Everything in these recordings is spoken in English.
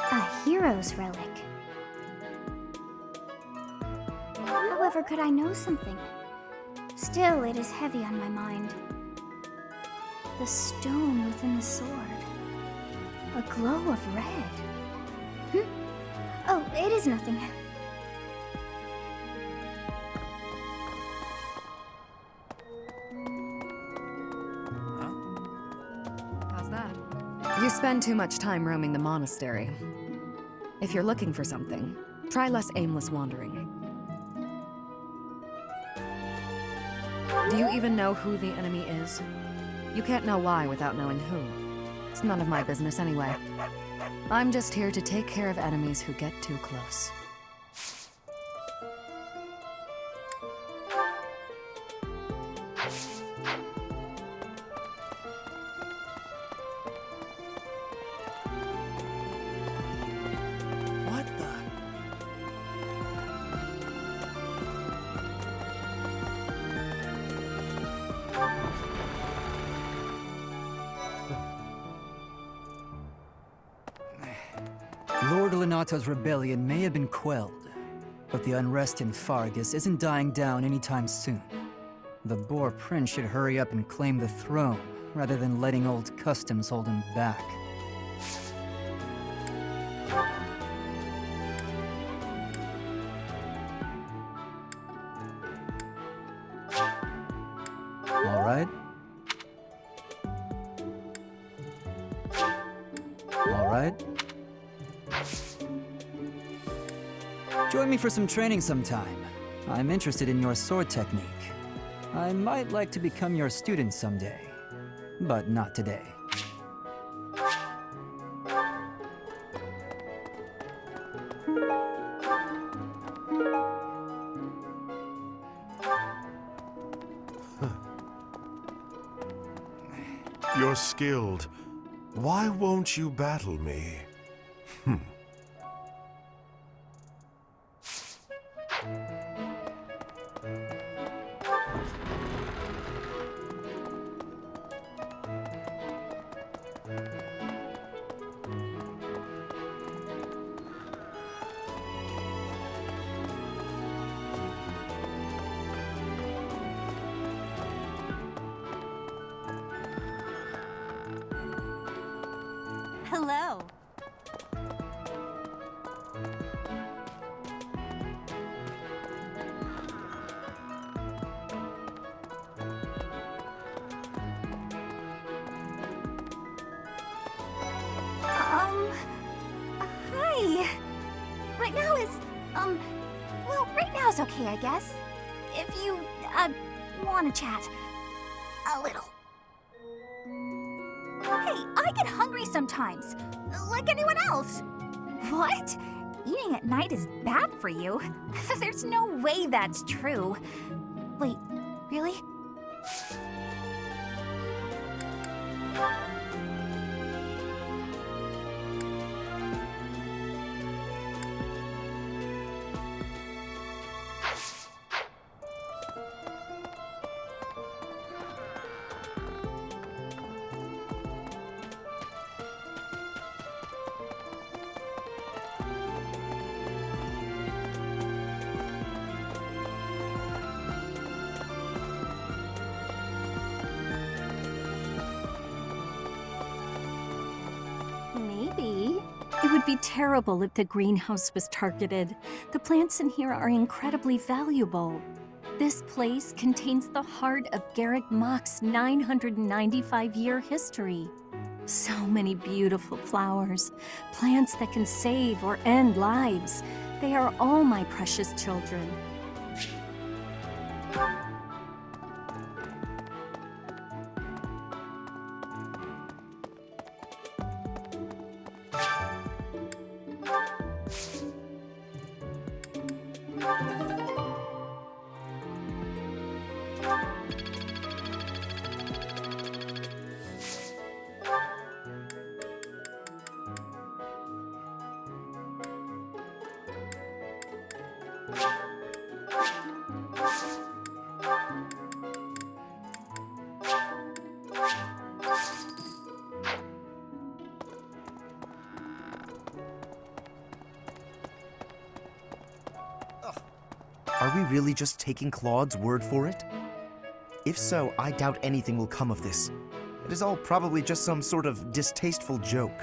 A hero's relic. However, could I know something? Still, it is heavy on my mind. The stone within the sword. A glow of red. Oh, it is nothing. How's that? You spend too much time roaming the monastery. If you're looking for something, try less aimless wandering. Do you even know who the enemy is? You can't know why without knowing who. It's none of my business anyway. I'm just here to take care of enemies who get too close. What the? Lord Lenato's rebellion may have been quelled, but the unrest in Fargus isn't dying down anytime soon. The Boar Prince should hurry up and claim the throne, rather than letting old customs hold him back. All right? All right? Join me for some training sometime. I'm interested in your sword technique. I might like to become your student someday, but not today. You're skilled. Why won't you battle me? Hello. Hi. Right now is, well, right now is okay, I guess. If you, want to chat. A little. Hey, I get hungry sometimes, like anyone else. What? Eating at night is bad for you? There's no way that's true. Wait, really? Maybe. It would be terrible if the greenhouse was targeted. The plants in here are incredibly valuable. This place contains the heart of Garreg Mach's 995-year history. So many beautiful flowers, plants that can save or end lives. They are all my precious children. Are we really just taking Claude's word for it? If so, I doubt anything will come of this. It is all probably just some sort of distasteful joke.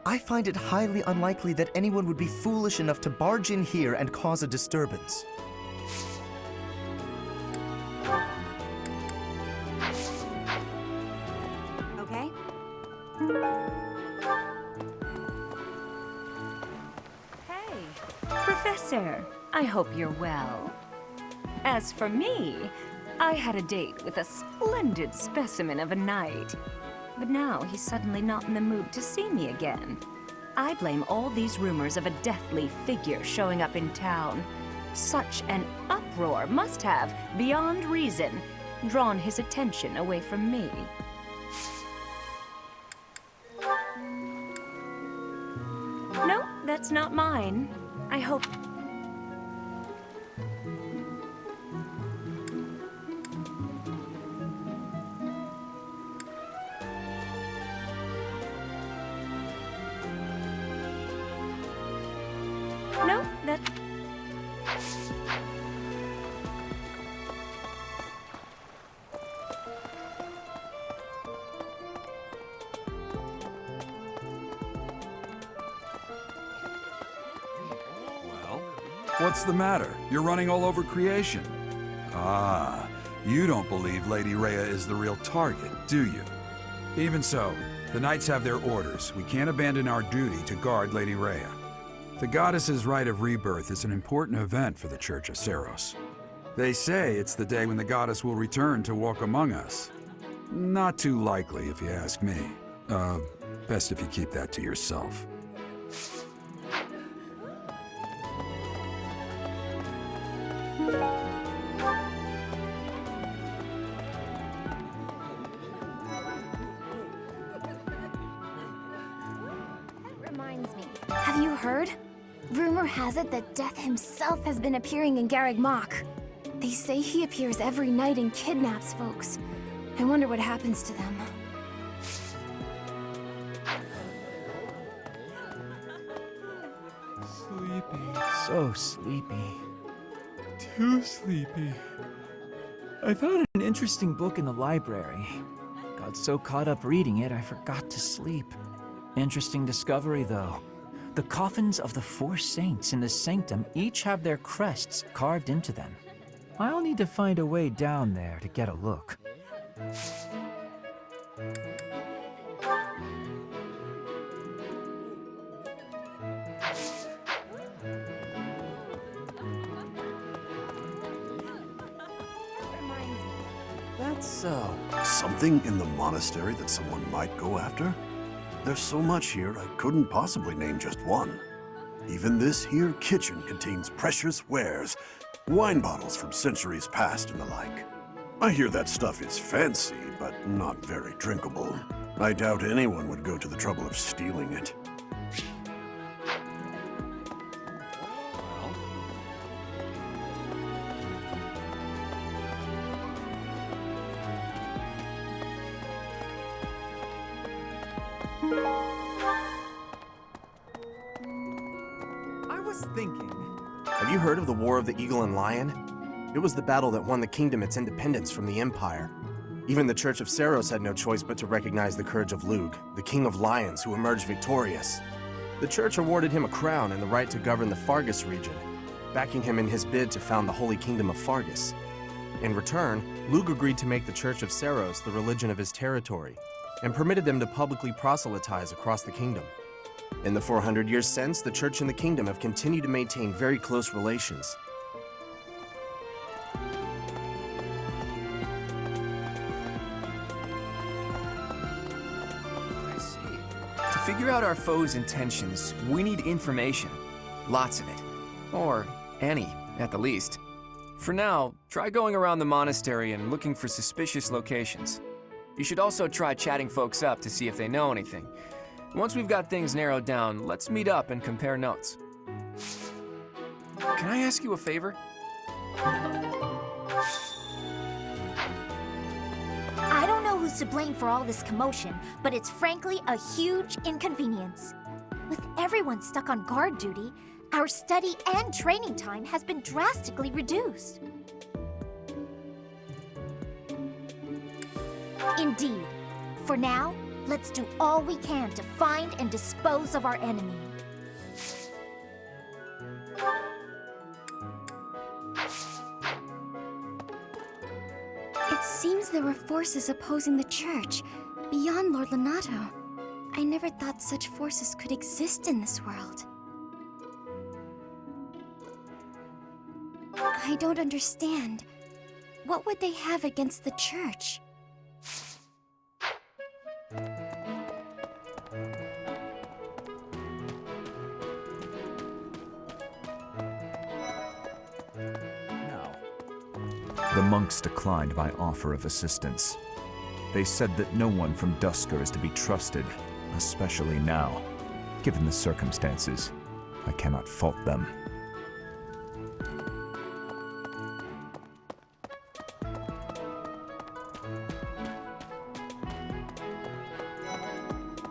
I find it highly unlikely that anyone would be foolish enough to barge in here and cause a disturbance. Okay? Hey, Professor. I hope you're well. As for me, I had a date with a splendid specimen of a knight. But now he's suddenly not in the mood to see me again. I blame all these rumors of a deathly figure showing up in town. Such an uproar must have, beyond reason, drawn his attention away from me. No, that's not mine. I hope... No, that... What's the matter? You're running all over creation. Ah, you don't believe Lady Rhea is the real target, do you? Even so, the Knights have their orders. We can't abandon our duty to guard Lady Rhea. The goddess's rite of rebirth is an important event for the Church of Seiros. They say it's the day when the goddess will return to walk among us. Not too likely, if you ask me. Best if you keep that to yourself. Reminds me. Have you heard? Rumor has it that Death himself has been appearing in Garreg Mach. They say he appears every night and kidnaps folks. I wonder what happens to them. Sleepy. So sleepy. Too sleepy. I found an interesting book in the library. Got so caught up reading it, I forgot to sleep. Interesting discovery, though. The coffins of the 4 saints in the sanctum each have their crests carved into them. I'll need to find a way down there to get a look. That's so. Something in the monastery that someone might go after? There's so much here, I couldn't possibly name just one. Even this here kitchen contains precious wares, wine bottles from centuries past and the like. I hear that stuff is fancy, but not very drinkable. I doubt anyone would go to the trouble of stealing it. I was thinking. Have you heard of the War of the Eagle and Lion? It was the battle that won the kingdom its independence from the Empire. Even the Church of Seiros had no choice but to recognize the courage of Lug, the King of Lions who emerged victorious. The Church awarded him a crown and the right to govern the Fargus region, backing him in his bid to found the Holy Kingdom of Fargus. In return, Lug agreed to make the Church of Seiros the religion of his territory. and permitted them to publicly proselytize across the kingdom. In the 400 years since, the church and the kingdom have continued to maintain very close relations. I see. To figure out our foe's intentions, we need information. Lots of it. Or any, at the least. For now, try going around the monastery and looking for suspicious locations. You should also try chatting folks up to see if they know anything. Once we've got things narrowed down, let's meet up and compare notes. Can I ask you a favor? I don't know who's to blame for all this commotion, but it's frankly a huge inconvenience. With everyone stuck on guard duty, our study and training time has been drastically reduced. Indeed. For now, let's do all we can to find and dispose of our enemy. It seems there were forces opposing the church, beyond Lord Lenato. I never thought such forces could exist in this world. I don't understand. What would they have against the church? The monks declined my offer of assistance. They said that no one from Duscur is to be trusted, especially now. Given the circumstances, I cannot fault them.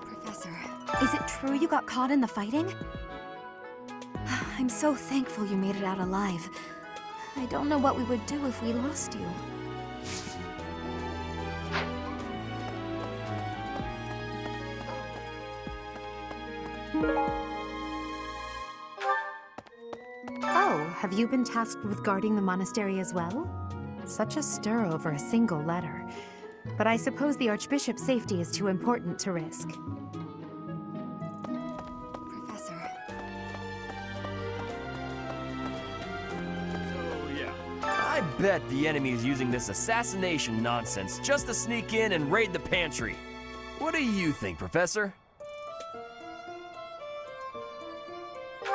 Professor, is it true you got caught in the fighting? I'm so thankful you made it out alive. I don't know what we would do if we lost you. Oh, have you been tasked with guarding the monastery as well? Such a stir over a single letter. But I suppose the Archbishop's safety is too important to risk. Professor. I bet the enemy is using this assassination nonsense just to sneak in and raid the pantry. What do you think, Professor?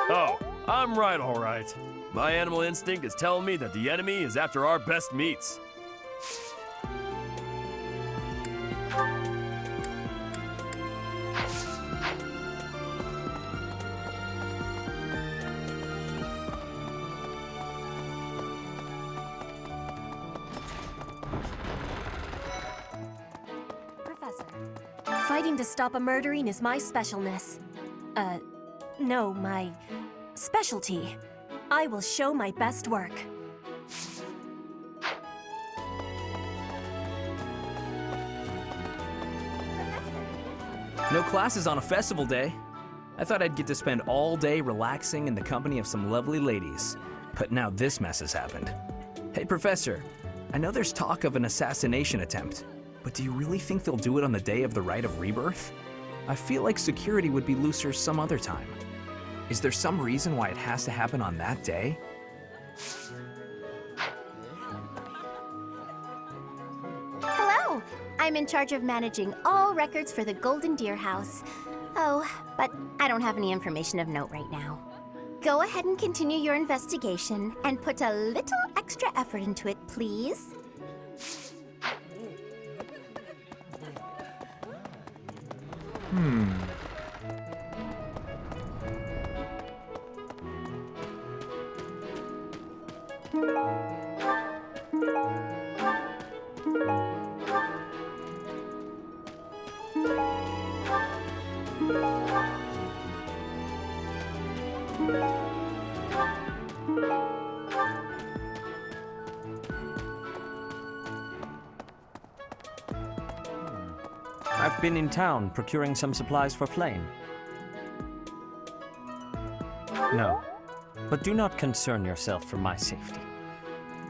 Oh, I'm right, all right. My animal instinct is telling me that the enemy is after our best meats. Fighting to stop a murdering is my specialness. No, my specialty. I will show my best work. No classes on a festival day. I thought I'd get to spend all day relaxing in the company of some lovely ladies. But now this mess has happened. Hey, Professor, I know there's talk of an assassination attempt, but do you really think they'll do it on the day of the Rite of Rebirth? I feel like security would be looser some other time. Is there some reason why it has to happen on that day? Hello! I'm in charge of managing all records for the Golden Deer House. Oh, but I don't have any information of note right now. Go ahead and continue your investigation and put a little extra effort into it, please. I've been in town procuring some supplies for Flame. No, but do not concern yourself for my safety.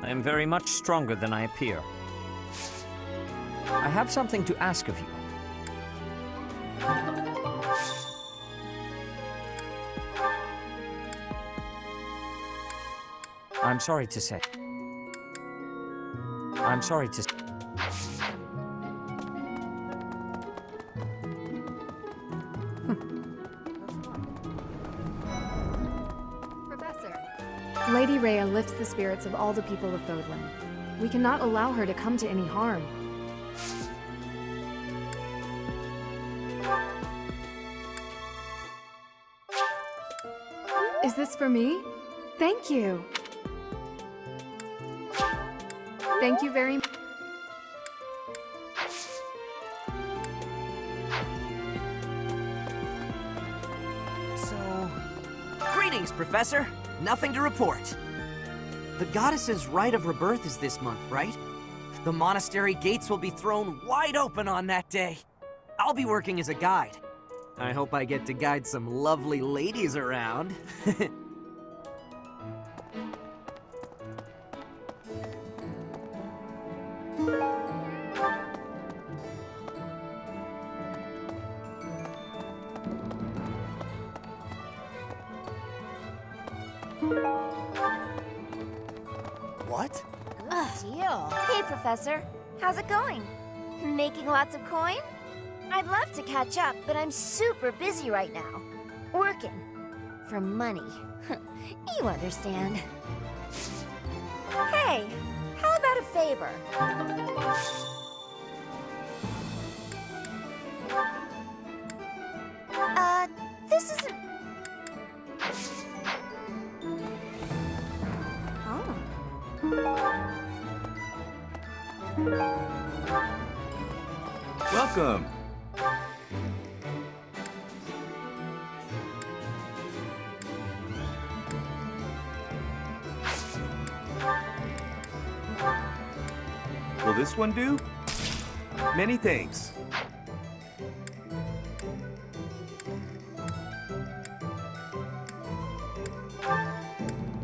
I am very much stronger than I appear. I have something to ask of you. I'm sorry to say. I'm sorry to... Professor. Lady Rhea lifts the spirits of all the people of Fodlan. We cannot allow her to come to any harm. Is this for me? Thank you. Thank you very much. So... Greetings, Professor. Nothing to report. The goddess's rite of rebirth is this month, right? The monastery gates will be thrown wide open on that day. I'll be working as a guide. I hope I get to guide some lovely ladies around. What? Good deal. Hey, Professor. How's it going? Making lots of coin? I'd love to catch up, but I'm super busy right now. Working. For money. You understand. Hey, how about a favor? This isn't... Welcome. Will this one do? Many thanks.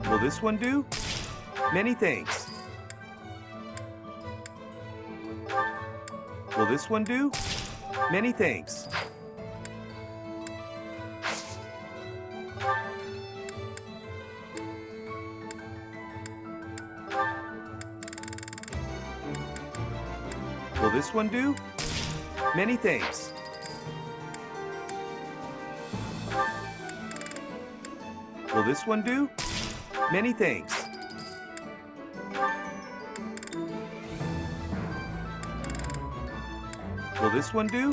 Will this one do? Many thanks. Will this one do? Many thanks. Will this one do? Many thanks. Will this one do? Many thanks. Will this one do?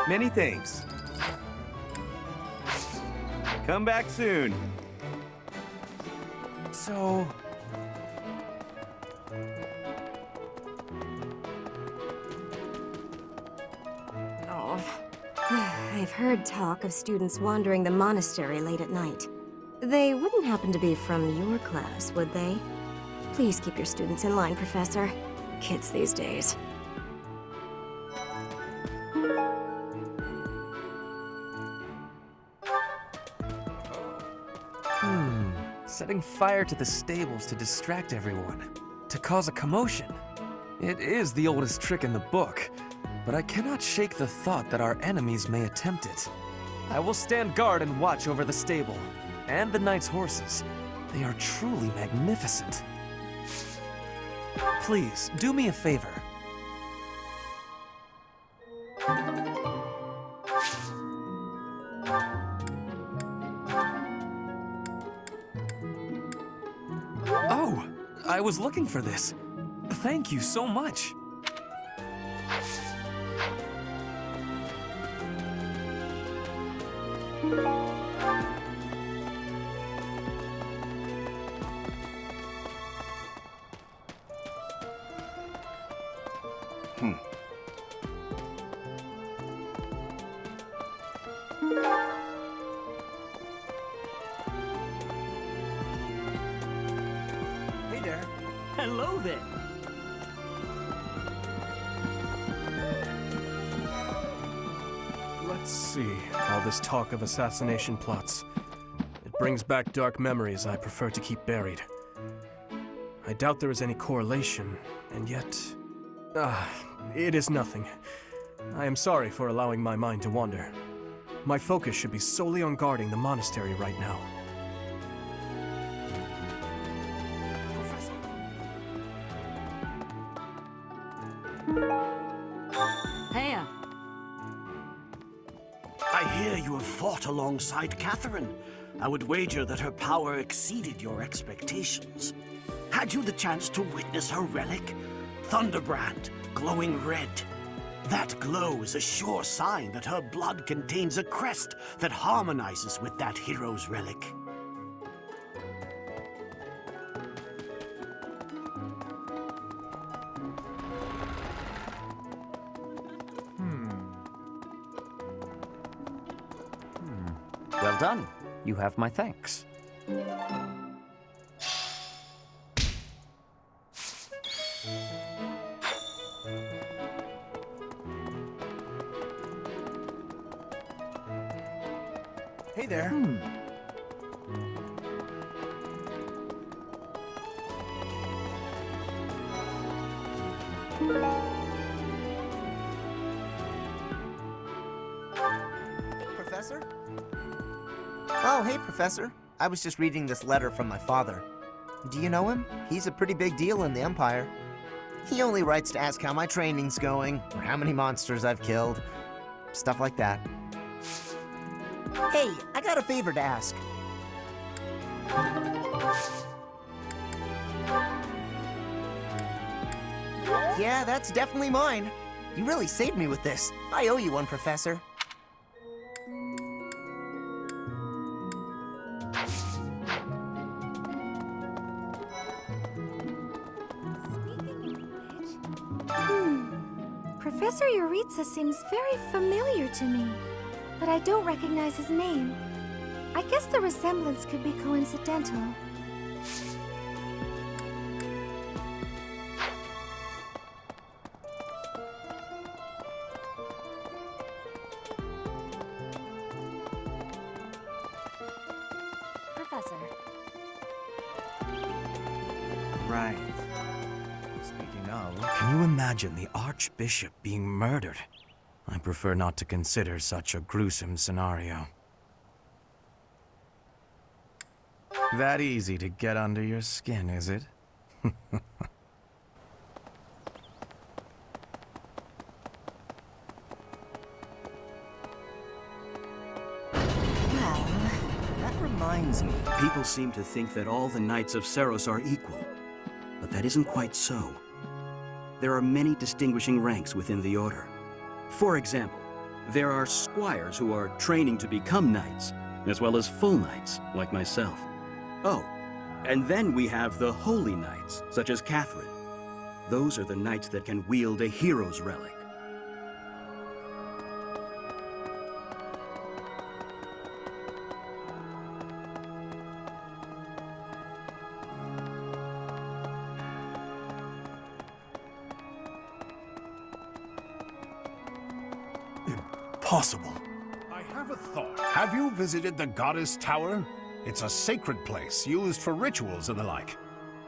Many thanks. Come back soon. So... I've heard talk of students wandering the monastery late at night. They wouldn't happen to be from your class, would they? Please keep your students in line, Professor. Kids these days. Setting fire to the stables to distract everyone, to cause a commotion. It is the oldest trick in the book, but I cannot shake the thought that our enemies may attempt it. I will stand guard and watch over the stable, and the knight's horses. They are truly magnificent. Please, do me a favor. Oh, I was looking for this. Thank you so much. Hey there. Hello there. Let's see. All this talk of assassination plots. It brings back dark memories I prefer to keep buried. I doubt there is any correlation, and yet... it is nothing. I am sorry for allowing my mind to wander. My focus should be solely on guarding the monastery right now. Heya. I hear you have fought alongside Catherine. I would wager that her power exceeded your expectations. Had you the chance to witness her relic? Thunderbrand, glowing red. That glow is a sure sign that her blood contains a crest that harmonizes with that hero's relic. Well done. You have my thanks. Hey there. Professor? Oh, hey, Professor. I was just reading this letter from my father. Do you know him? He's a pretty big deal in the Empire. He only writes to ask how my training's going, or how many monsters I've killed. Stuff like that. Hey, I got a favor to ask. Yeah, that's definitely mine. You really saved me with this. I owe you one, Professor. Professor Yuritsa seems very familiar to me, but I don't recognize his name. I guess the resemblance could be coincidental. Professor. Right. Speaking of, can you imagine the Archbishop being murdered? I prefer not to consider such a gruesome scenario. That easy to get under your skin, is it? That reminds me. People seem to think that all the Knights of Saros are equal, but that isn't quite so. There are many distinguishing ranks within the Order. For example, there are squires who are training to become knights, as well as full knights, like myself. Oh, and then we have the holy knights, such as Catherine. Those are the knights that can wield a hero's relic. Impossible. I have a thought. Have you visited the Goddess Tower? It's a sacred place used for rituals and the like.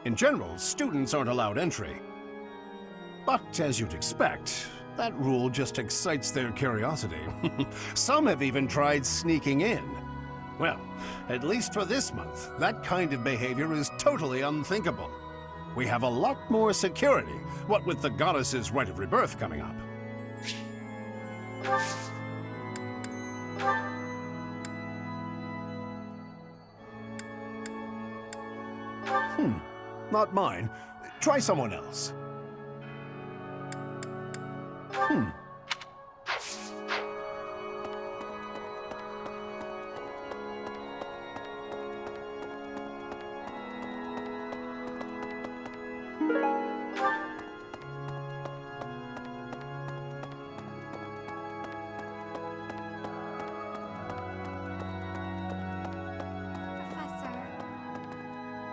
In general, students aren't allowed entry. But as you'd expect, that rule just excites their curiosity. Some have even tried sneaking in. Well, at least for this month, that kind of behavior is totally unthinkable. We have a lot more security, what with the Goddess's Rite of Rebirth coming up. Not mine. Try someone else.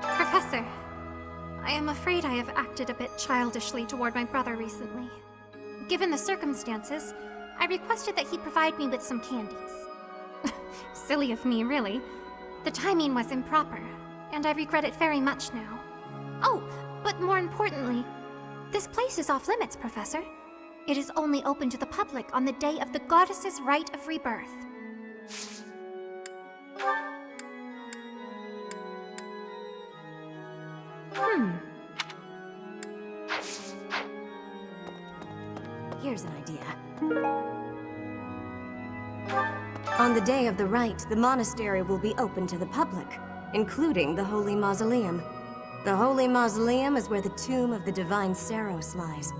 Professor, I am afraid I have acted a bit childishly toward my brother recently. Given the circumstances, I requested that he provide me with some candies. Silly of me, really. The timing was improper, and I regret it very much now. Oh, but more importantly, this place is off limits, Professor. It is only open to the public on the day of the goddess's rite of rebirth. Here's an idea. On the day of the rite, the monastery will be open to the public, including the Holy Mausoleum. The Holy Mausoleum is where the tomb of the divine Saros lies.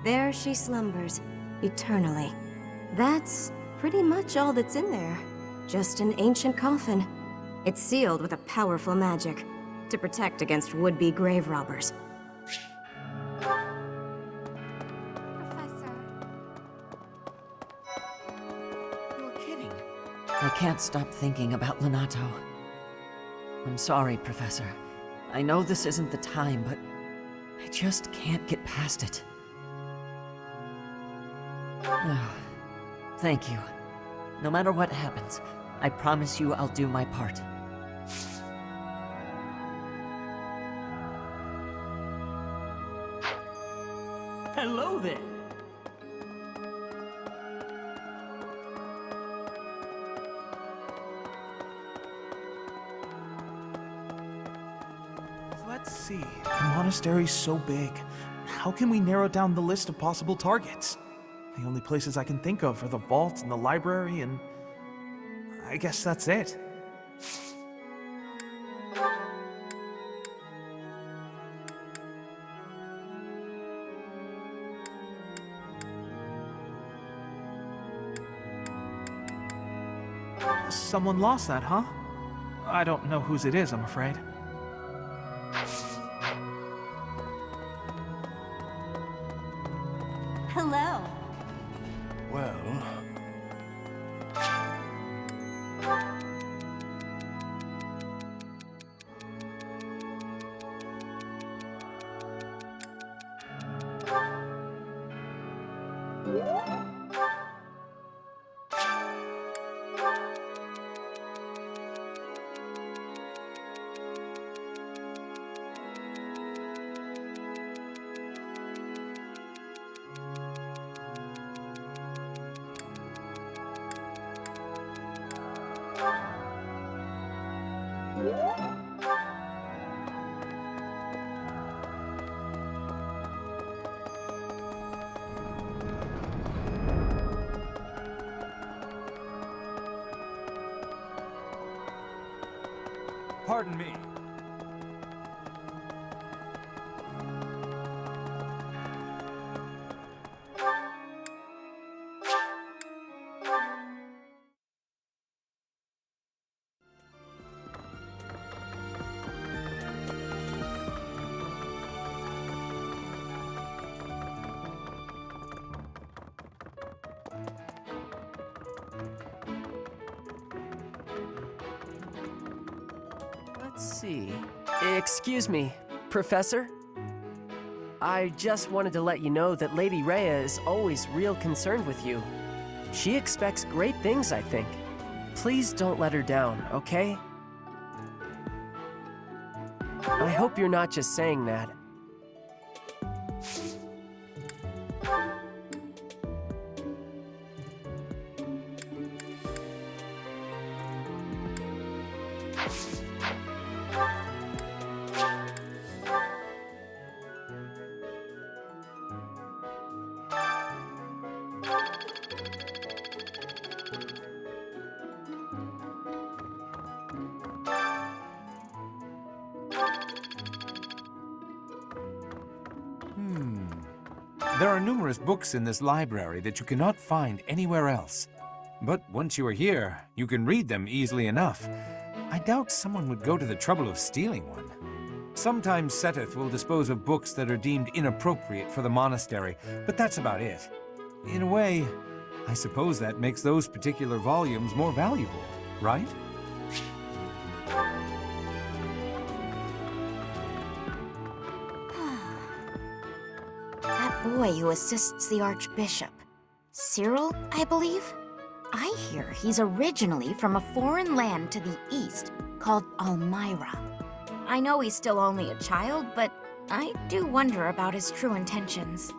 There she slumbers, eternally. That's pretty much all that's in there. Just an ancient coffin. It's sealed with a powerful magic to protect against would-be grave robbers. I can't stop thinking about Lenato. I'm sorry, Professor. I know this isn't the time, but I just can't get past it. Oh, thank you. No matter what happens, I promise you I'll do my part. Hello there. Let's see. The monastery's so big. How can we narrow down the list of possible targets? The only places I can think of are the vault and the library, and I guess that's it. Someone lost that, huh? I don't know whose it is, I'm afraid. Hello. Well... Pardon me. Let's see. Excuse me, Professor? I just wanted to let you know that Lady Rhea is always real concerned with you. She expects great things, I think. Please don't let her down, okay? I hope you're not just saying that. There are numerous books in this library that you cannot find anywhere else. But once you are here, you can read them easily enough. I doubt someone would go to the trouble of stealing one. Sometimes Seteth will dispose of books that are deemed inappropriate for the monastery, but that's about it. In a way, I suppose that makes those particular volumes more valuable, right? That boy who assists the Archbishop. Cyril, I believe? I hear he's originally from a foreign land to the east called Almyra. I know he's still only a child, but I do wonder about his true intentions.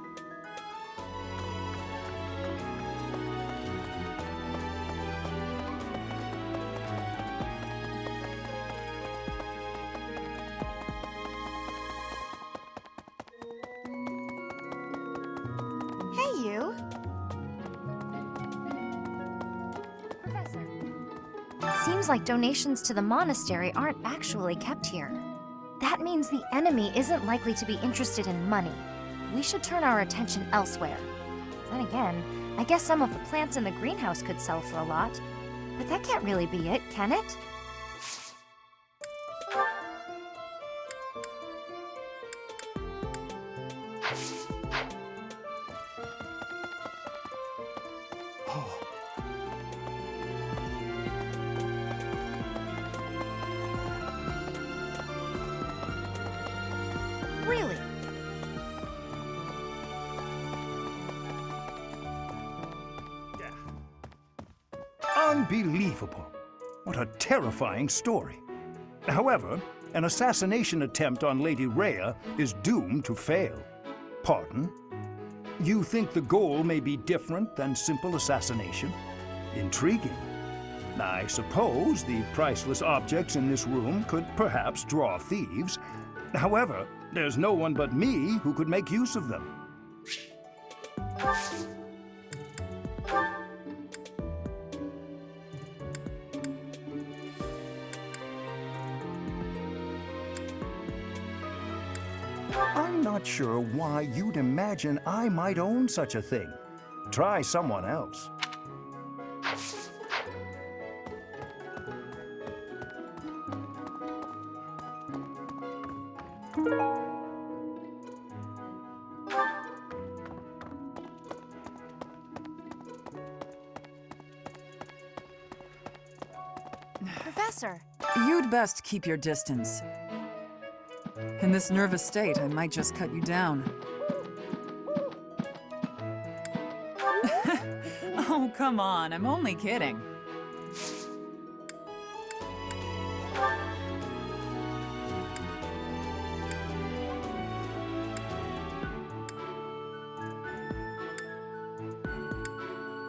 seems like donations to the monastery aren't actually kept here. That means the enemy isn't likely to be interested in money. We should turn our attention elsewhere. Then again, I guess some of the plants in the greenhouse could sell for a lot. But that can't really be it, can it? Really? Unbelievable. What a terrifying story. However, an assassination attempt on Lady Rhea is doomed to fail. Pardon? You think the goal may be different than simple assassination? Intriguing. I suppose the priceless objects in this room could perhaps draw thieves. However, there's no one but me who could make use of them. I'm not sure why you'd imagine I might own such a thing. Try someone else. Professor! You'd best keep your distance. In this nervous state, I might just cut you down. Oh, come on, I'm only kidding.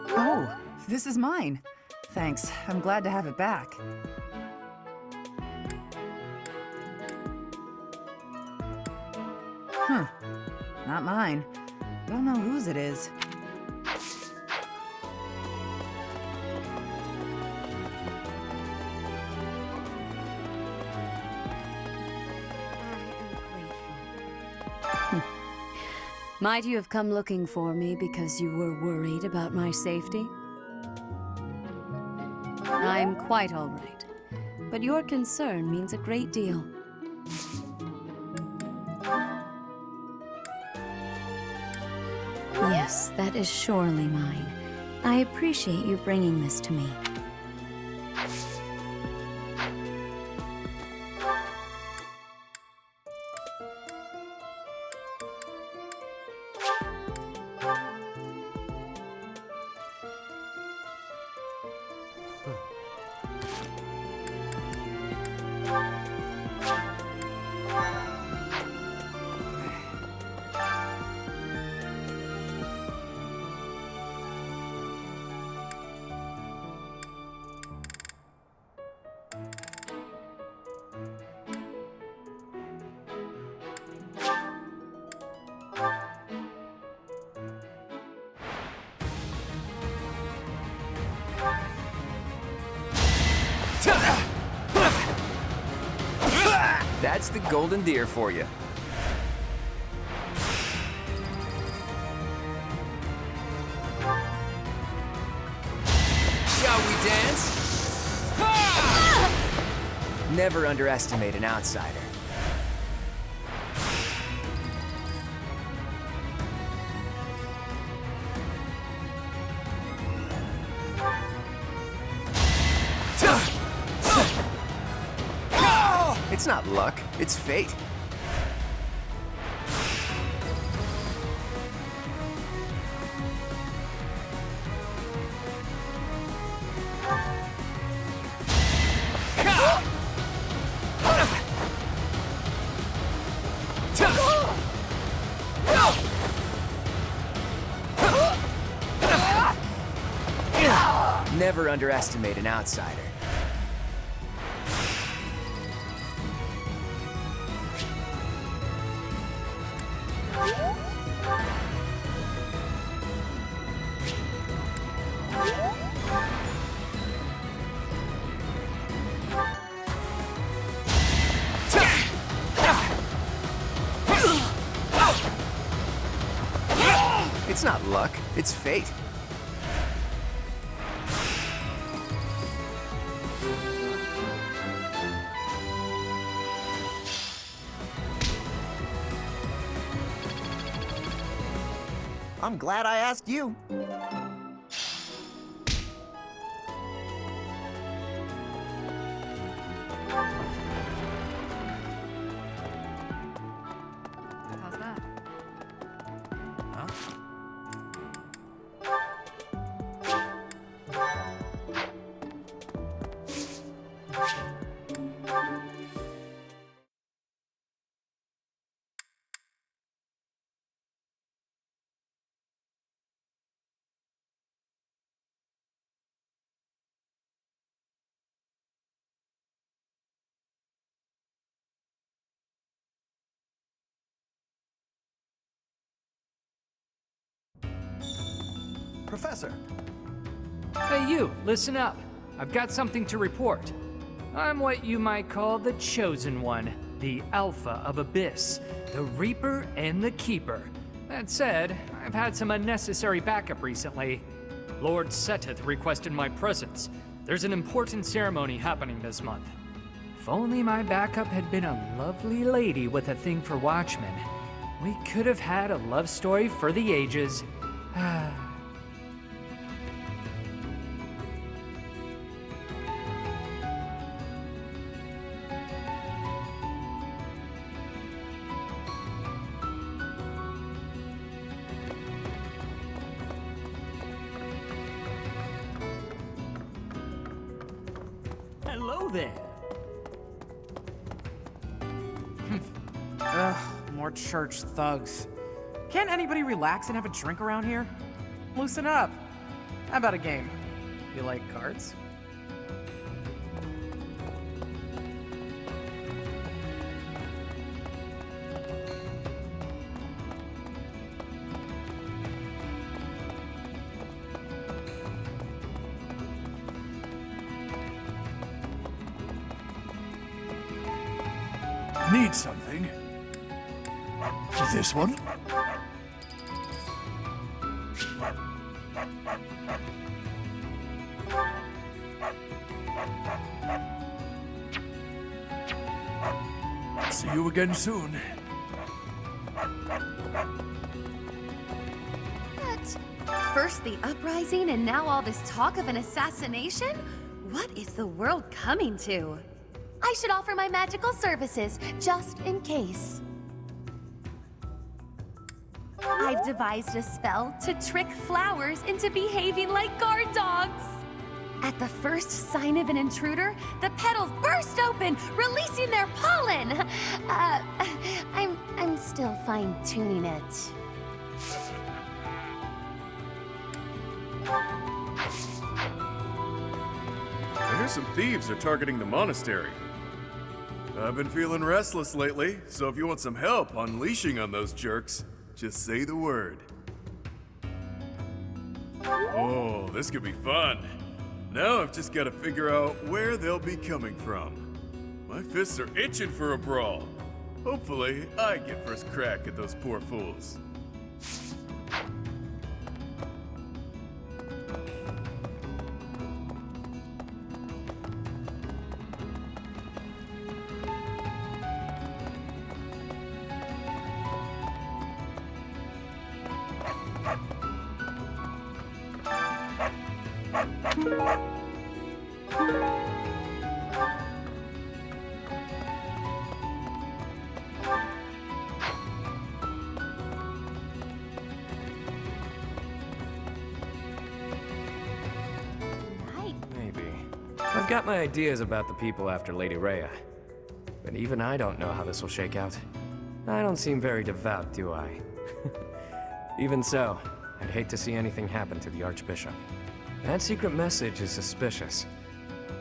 Oh, this is mine. Thanks, I'm glad to have it back. Not mine. Don't know whose it is. Might you have come looking for me because you were worried about my safety? I'm quite all right, but your concern means a great deal. Yes, that is surely mine. I appreciate you bringing this to me. That's the golden deer for you. Shall we dance? Never underestimate an outsider. It's not luck, it's fate. Never underestimate an outsider. It's not luck, it's fate. I'm glad I asked you. How's that? Huh? Professor! Hey you, listen up. I've got something to report. I'm what you might call the Chosen One, the Alpha of Abyss, the Reaper and the Keeper. That said, I've had some unnecessary backup recently. Lord Seteth requested my presence. There's an important ceremony happening this month. If only my backup had been a lovely lady with a thing for watchmen, we could have had a love story for the ages. Hello there. Ugh, more church thugs. Can't anybody relax and have a drink around here? Loosen up. How about a game? You like cards? Need something? This one? See you again soon. What? First the uprising and now all this talk of an assassination? What is the world coming to? I should offer my magical services, just in case. I've devised a spell to trick flowers into behaving like guard dogs. At the first sign of an intruder, the petals burst open, releasing their pollen. I'm still fine-tuning it. I hear some thieves are targeting the monastery. I've been feeling restless lately, so if you want some help unleashing on those jerks, just say the word. Oh, this could be fun. Now I've just got to figure out where they'll be coming from. My fists are itching for a brawl. Hopefully, I get first crack at those poor fools. Maybe. I've got my ideas about the people after Lady Rhea. But even I don't know how this will shake out. I don't seem very devout, do I? Even so, I'd hate to see anything happen to the Archbishop. That secret message is suspicious.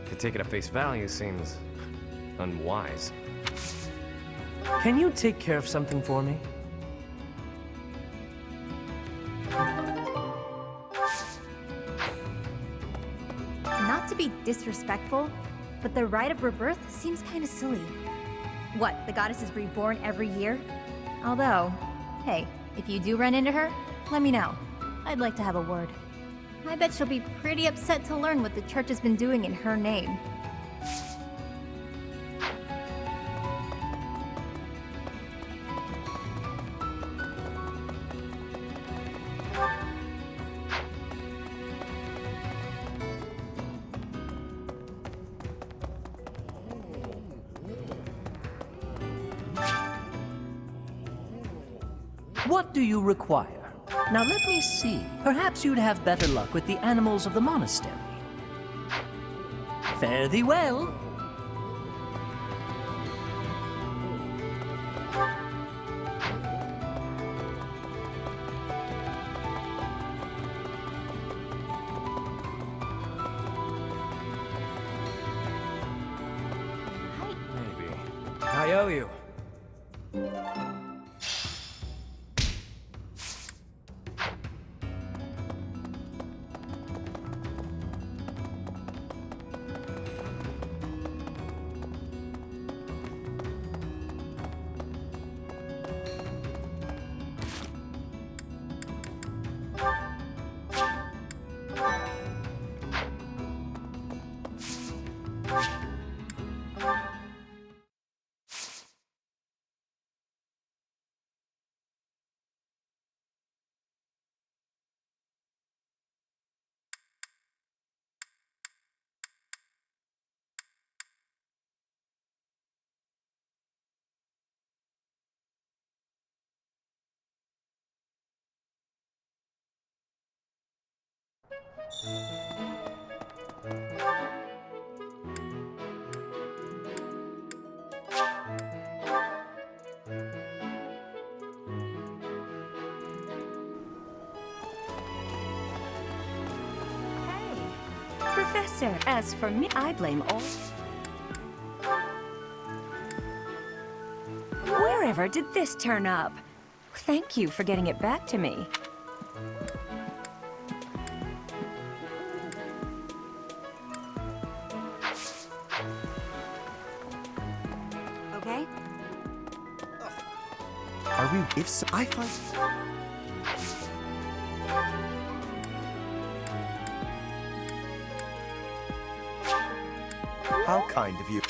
To take it at face value seems unwise. Can you take care of something for me? Not to be disrespectful, but the rite of rebirth seems kind of silly. What, the goddess is reborn every year? Although, hey, if you do run into her, let me know. I'd like to have a word. I bet she'll be pretty upset to learn what the church has been doing in her name. What do you require? Now let me see. Perhaps you'd have better luck with the animals of the monastery. Fare thee well. Maybe. I owe you. Professor, as for me, I blame all... Wherever did this turn up? Thank you for getting it back to me. Okay? Are we... If so, I find... How kind of you.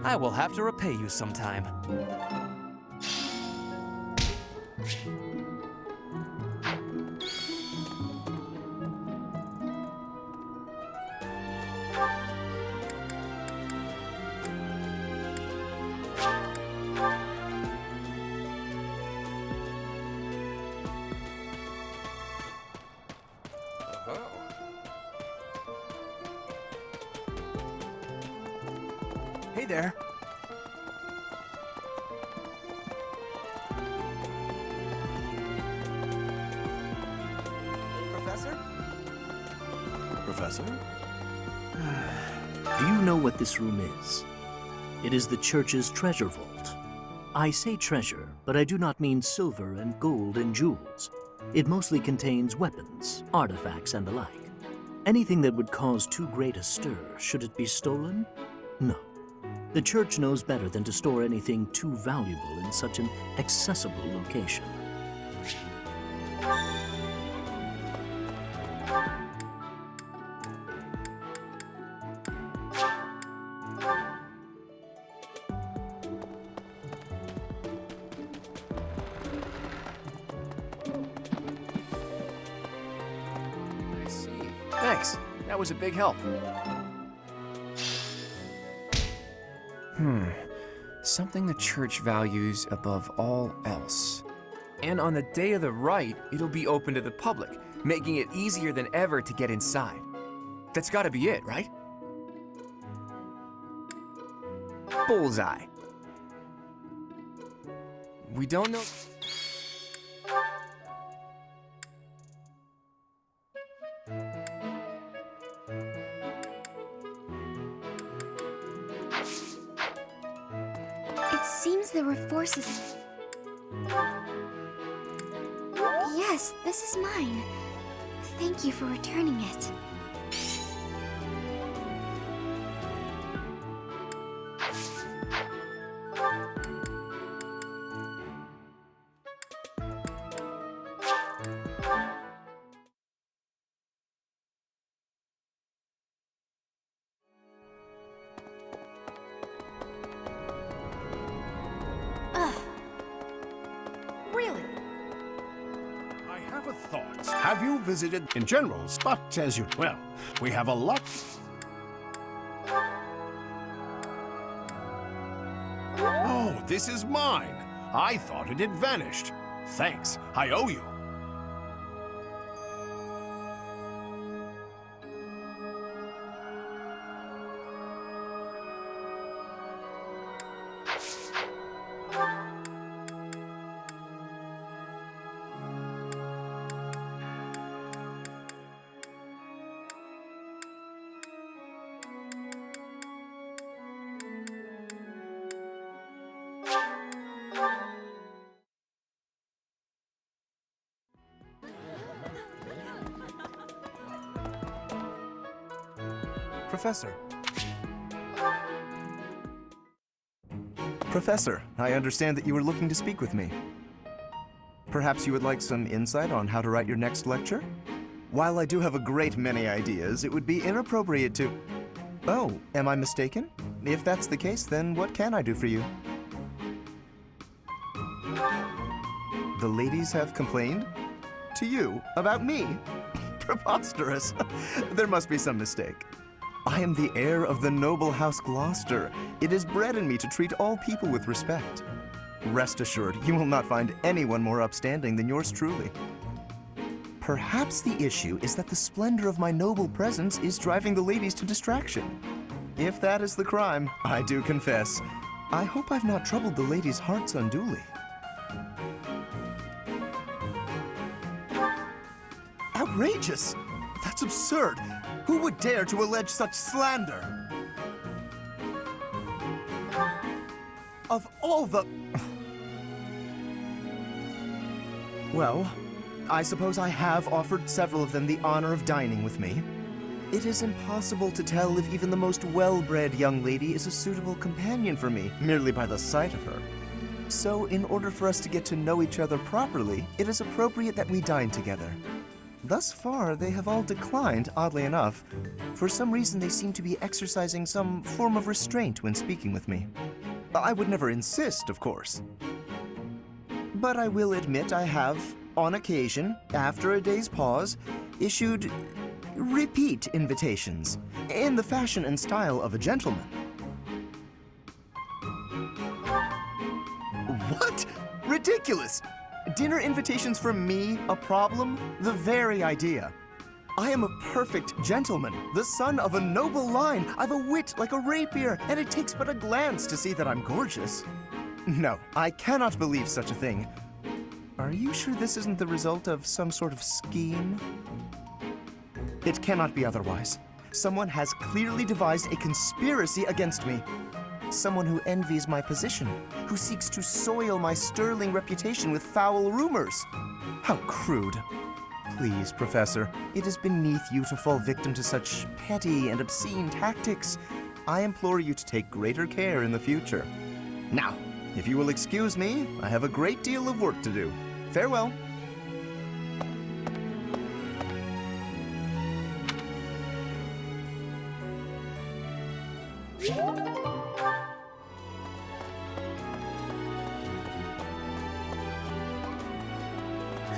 I will have to repay you sometime. Hey there. Professor? Professor? Do you know what this room is? It is the church's treasure vault. I say treasure, but I do not mean silver and gold and jewels. It mostly contains weapons, artifacts, and the like. Anything that would cause too great a stir, should it be stolen? No. The church knows better than to store anything too valuable in such an accessible location. I see. Thanks. That was a big help. Something the church values above all else. And on the day of the rite, it'll be open to the public, making it easier than ever to get inside. That's gotta be it, right? Bullseye. We don't know... It seems there were forces... Yes, this is mine. Thank you for returning it. thoughts? Have you visited in generals? But as you... Well, we have a lot... Oh, this is mine. I thought it had vanished. Thanks. I owe you. Professor. Professor, I understand that you were looking to speak with me. Perhaps you would like some insight on how to write your next lecture? While I do have a great many ideas, it would be inappropriate to... Oh, am I mistaken? If that's the case, then what can I do for you? The ladies have complained? To you? About me? Preposterous. There must be some mistake. I am the heir of the noble House Gloucester. It is bred in me to treat all people with respect. Rest assured, you will not find anyone more upstanding than yours truly. Perhaps the issue is that the splendor of my noble presence is driving the ladies to distraction. If that is the crime, I do confess. I hope I've not troubled the ladies' hearts unduly. Outrageous! That's absurd! Who would dare to allege such slander? Of all the... Well, I suppose I have offered several of them the honor of dining with me. It is impossible to tell if even the most well-bred young lady is a suitable companion for me, merely by the sight of her. So, in order for us to get to know each other properly, it is appropriate that we dine together. Thus far, they have all declined, oddly enough. For some reason, they seem to be exercising some form of restraint when speaking with me. I would never insist, of course. But I will admit I have, on occasion, after a day's pause, issued repeat invitations, in the fashion and style of a gentleman. What? Ridiculous! Dinner invitations from me a problem? The very idea. I am a perfect gentleman, the son of a noble line. I've a wit like a rapier, and it takes but a glance to see that I'm gorgeous. No, I cannot believe such a thing. Are you sure this isn't the result of some sort of scheme? It cannot be otherwise. Someone has clearly devised a conspiracy against me. Someone who envies my position, who seeks to soil my sterling reputation with foul rumors. How crude. Please, Professor, it is beneath you to fall victim to such petty and obscene tactics. I implore you to take greater care in the future. Now, if you will excuse me, I have a great deal of work to do. Farewell.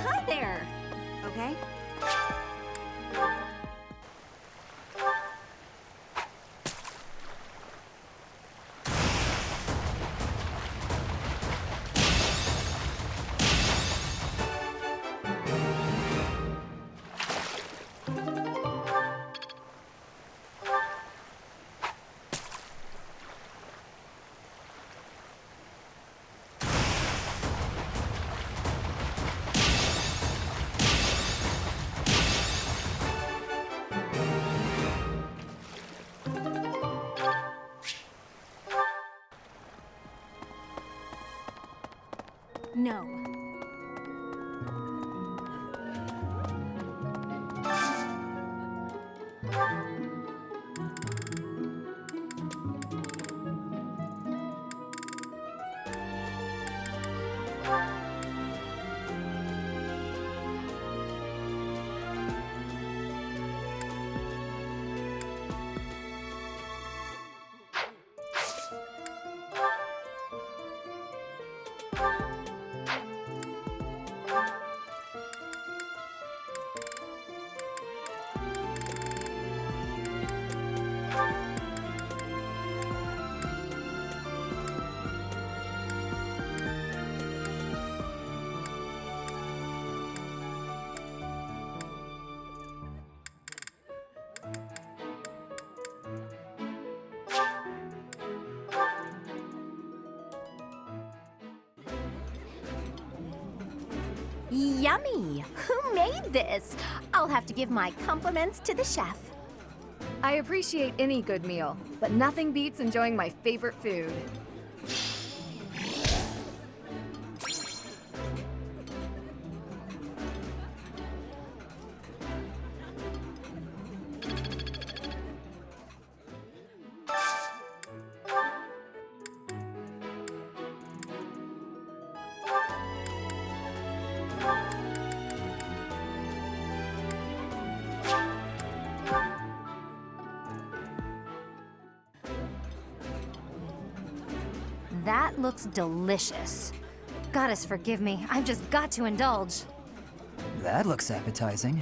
Hi there! Okay? No. Yummy! Who made this? I'll have to give my compliments to the chef. I appreciate any good meal, but nothing beats enjoying my favorite food. That looks delicious. Goddess forgive me, I've just got to indulge. That looks appetizing.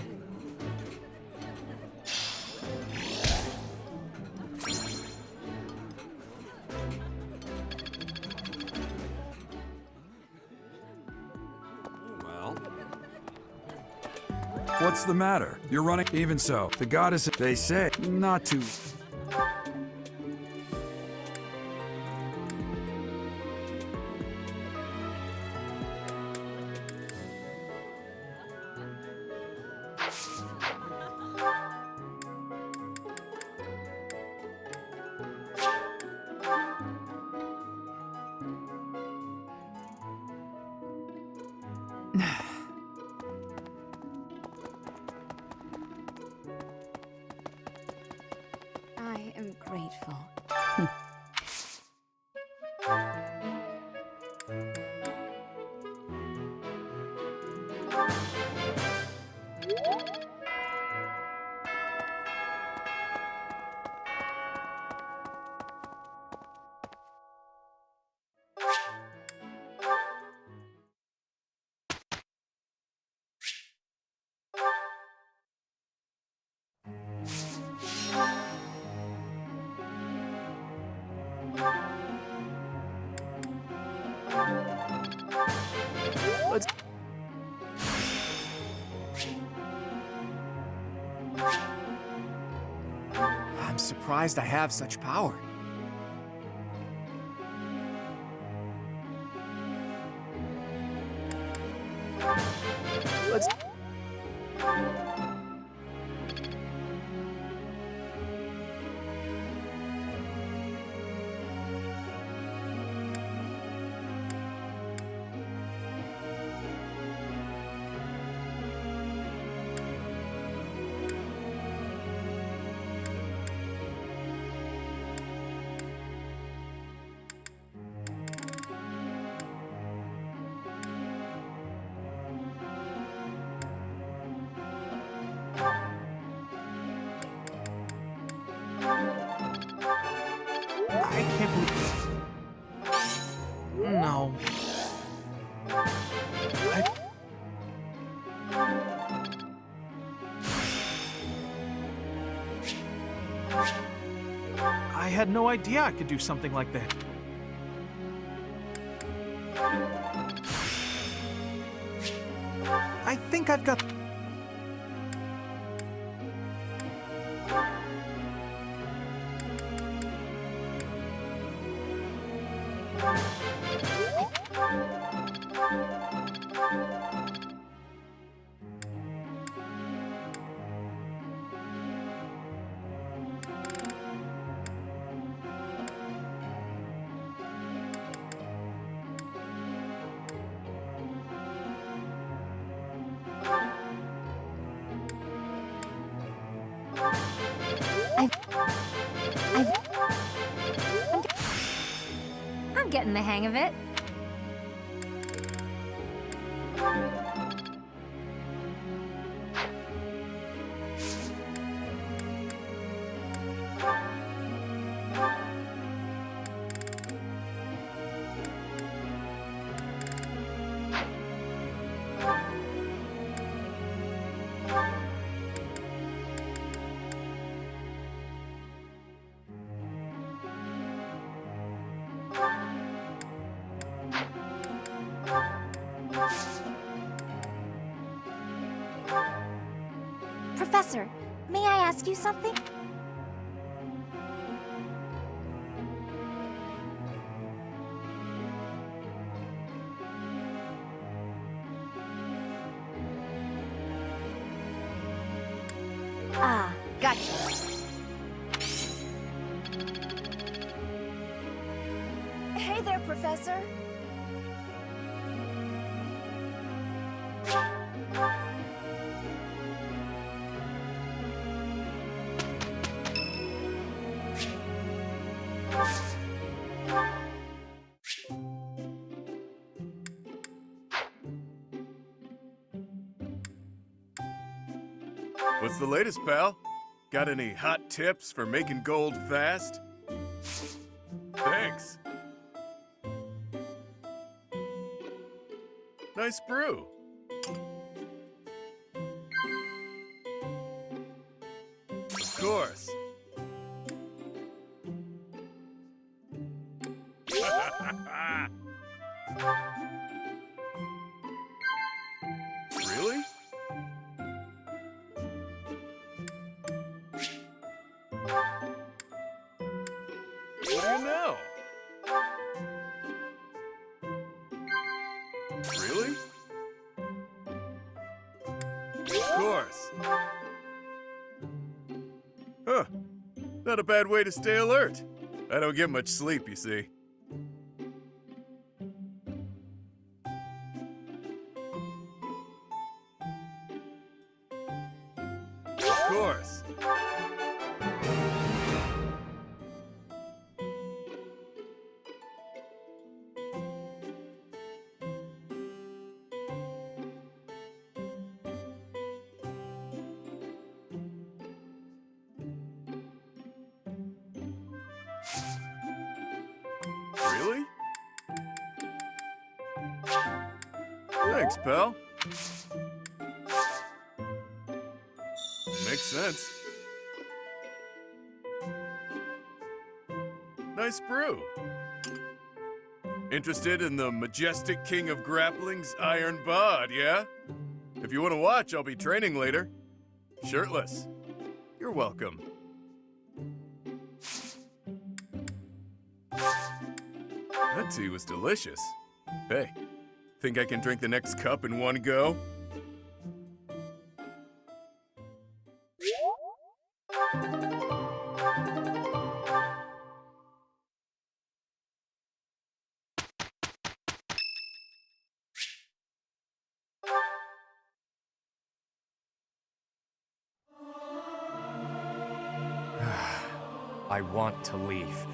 What's the matter? You're running. Even so, the goddess, they say, not to. I am grateful. Let's... I'm surprised I have such power. Let's... I can't believe... No. I had no idea I could do something like that. I think I've got... I'm getting the hang of it. Professor, may I ask you something? Ah, gotcha. Hey there, Professor. What's the latest, pal? Got any hot tips for making gold fast? Thanks. Nice brew. Of course. Really? What do you know? Really? Of course. Huh. Not a bad way to stay alert. I don't get much sleep, you see. Of course. Really? Thanks, pal. Makes sense. Nice brew. Interested in the majestic king of grappling's iron bod, yeah? If you want to watch, I'll be training later. Shirtless. You're welcome. That tea was delicious. Hey, think I can drink the next cup in one go? I want to leave.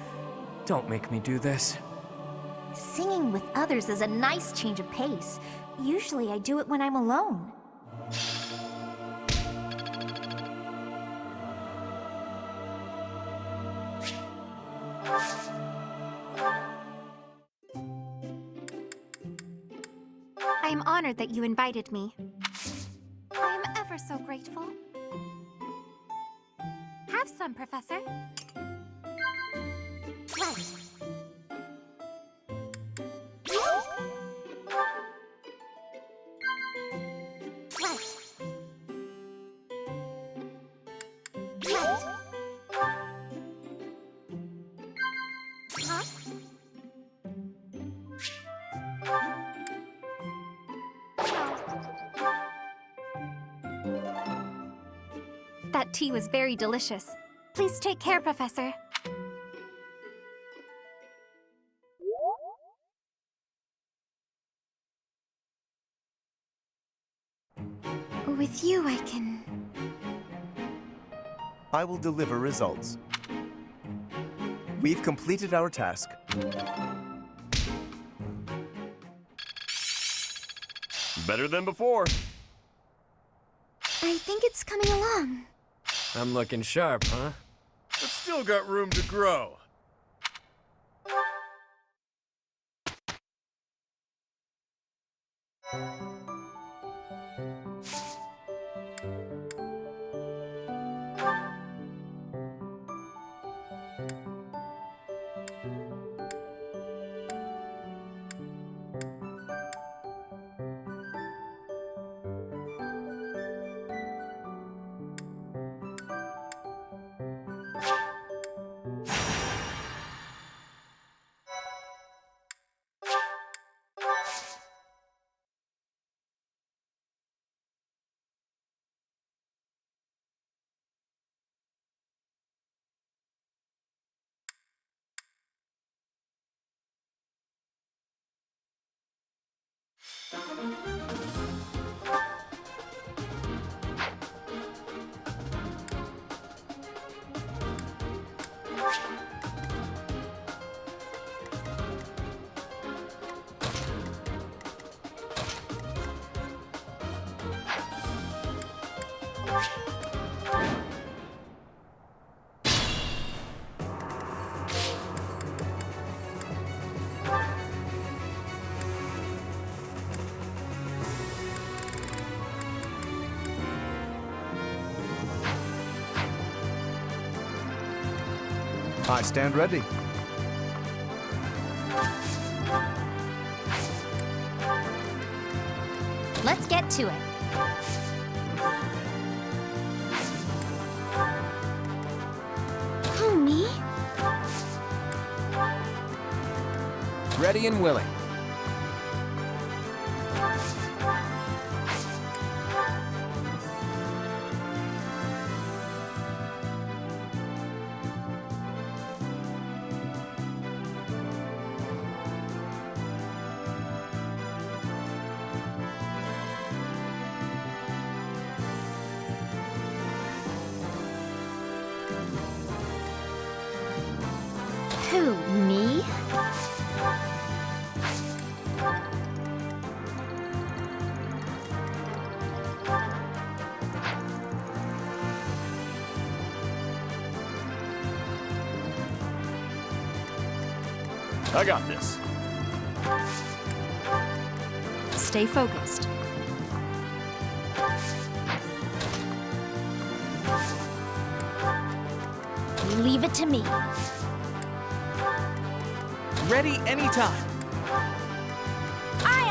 Don't make me do this. Singing with others is a nice change of pace. Usually I do it when I'm alone. I am honored that you invited me. I am ever so grateful. Have some, Professor. Right. That tea was very delicious. Please take care, Professor. With you, I can... I will deliver results. We've completed our task. Better than before. I think it's coming along. I'm looking sharp, huh? I've still got room to grow. I stand ready. Let's get to it. Who, me? Ready and willing. Who, me? I got this. Stay focused. Leave it to me. Ready anytime. Aye,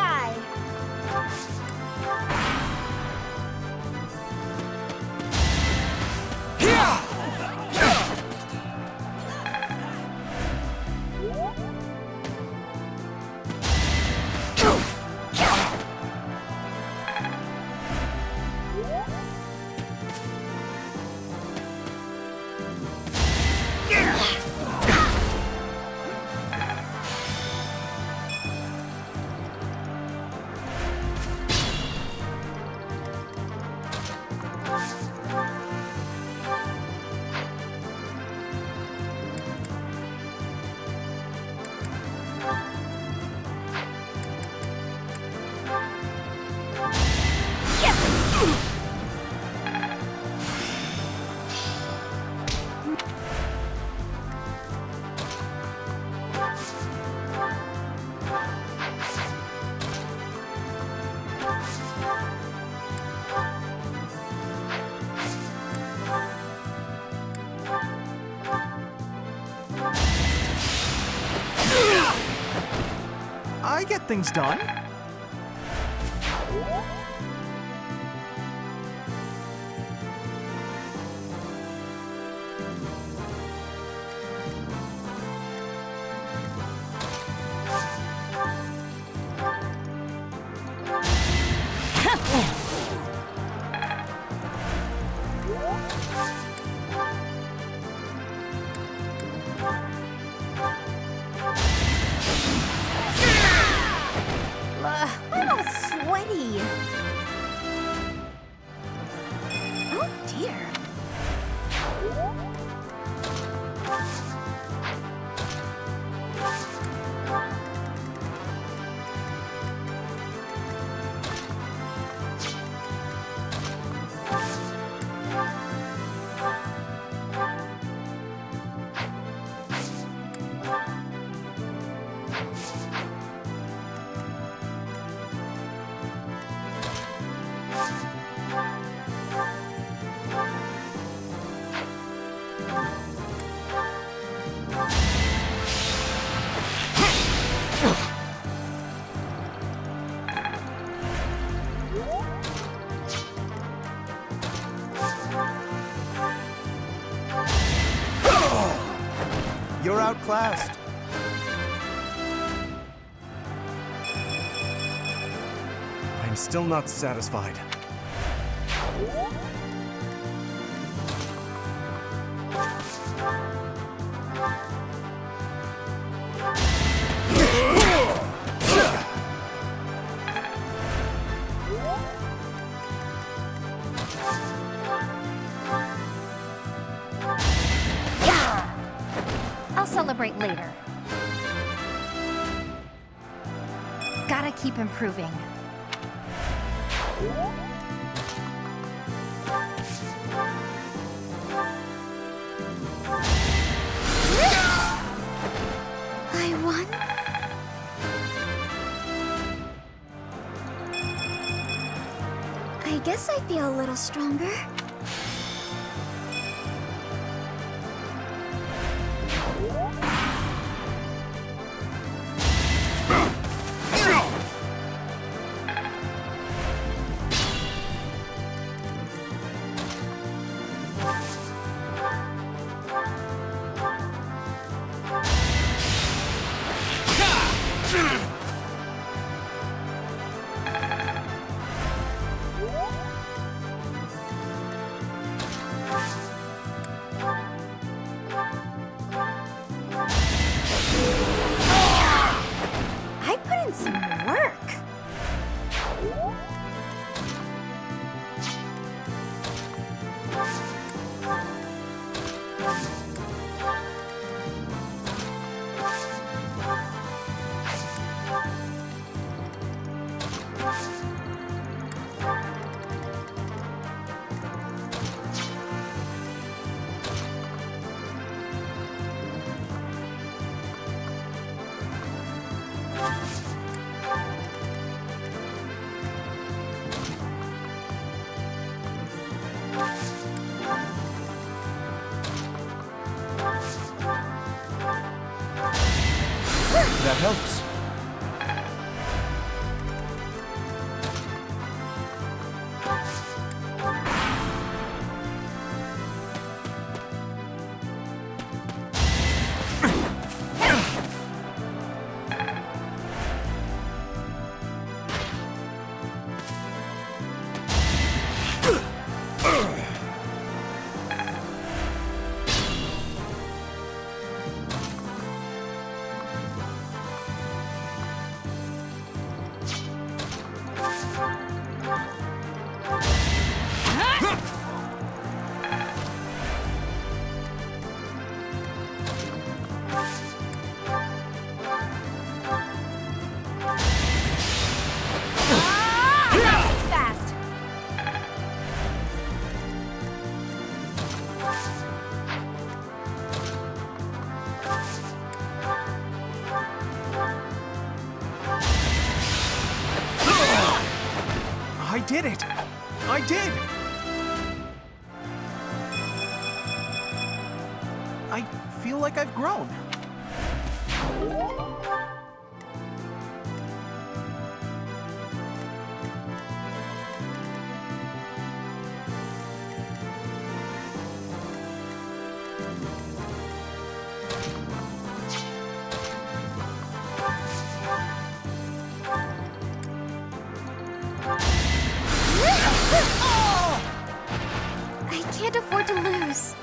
I get things done. I'm all sweaty. Oh dear. You're outclassed. I'm still not satisfied. celebrate later. Gotta keep improving. I won? I guess I feel a little stronger. I put in some work. That helps. I did it! I did! I feel like I've grown. I can't afford to lose.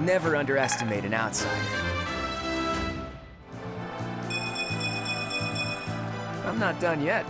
Never underestimate an outsider. I'm not done yet.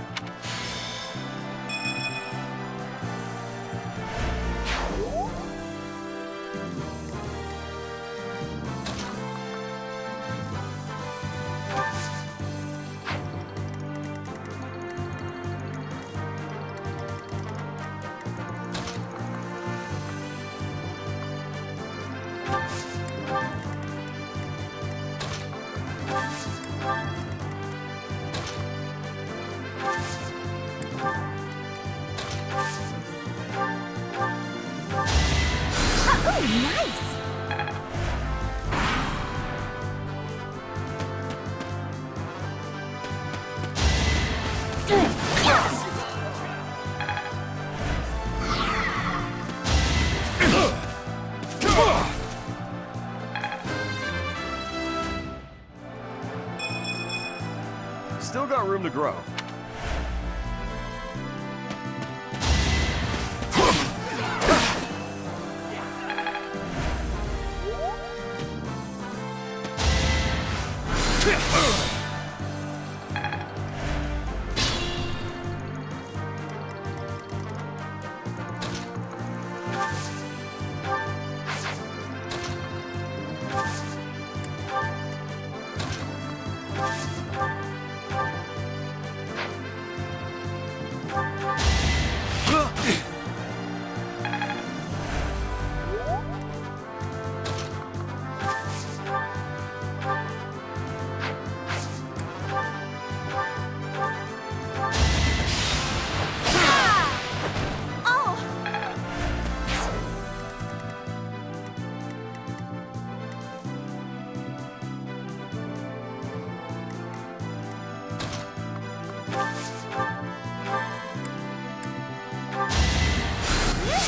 Still got room to grow.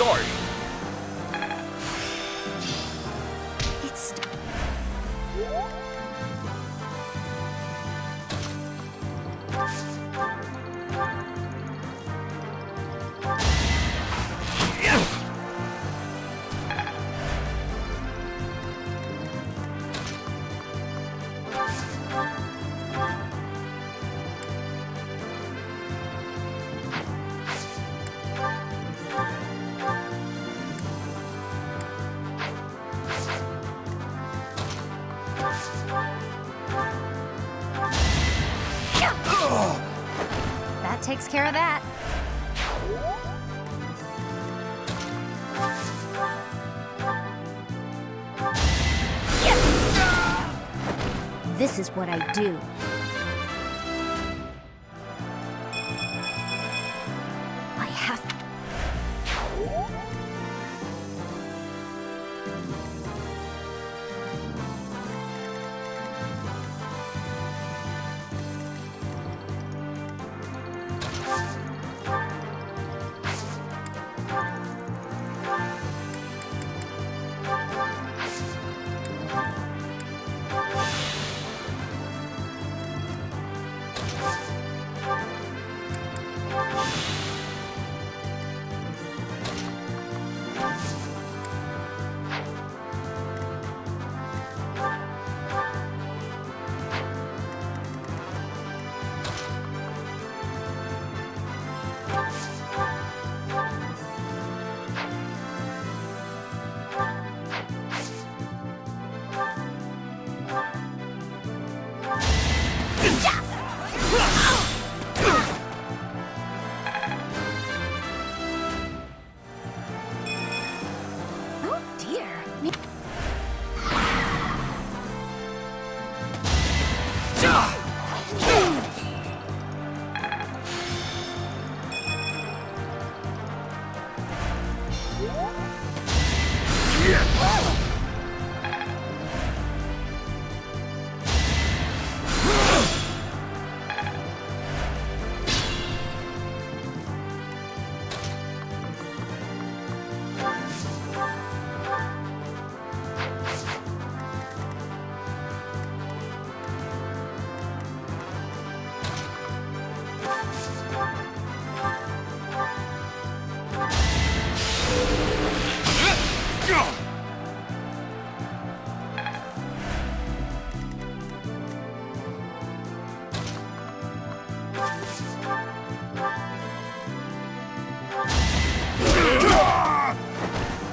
Sorry. It's... That takes care of that. This is what I do. I have...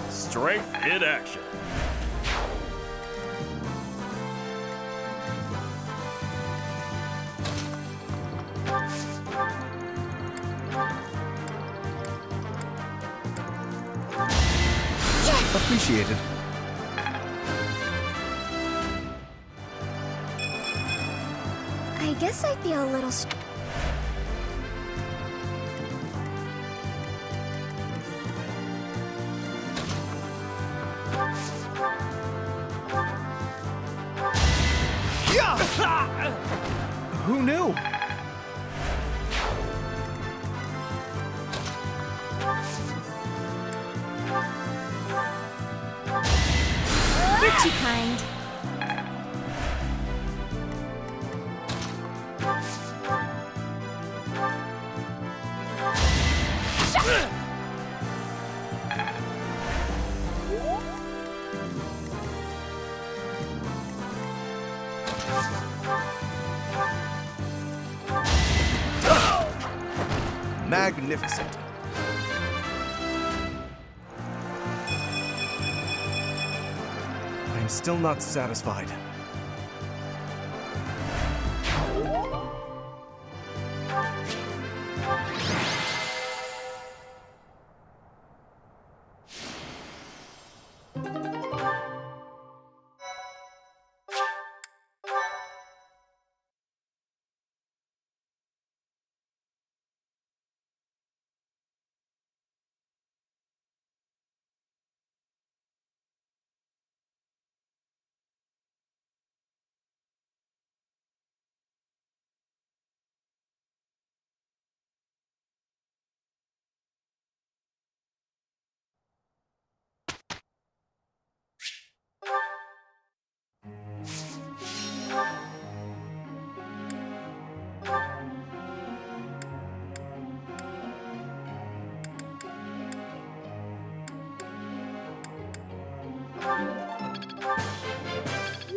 Strength in action. Appreciated. I guess I feel a little... Who knew? You're too kind. Magnificent. I'm still not satisfied.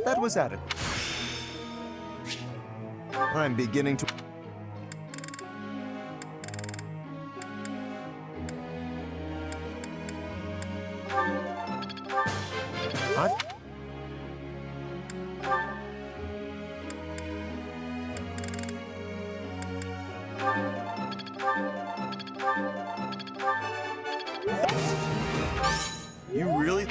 That was adequate. I'm beginning to... You really...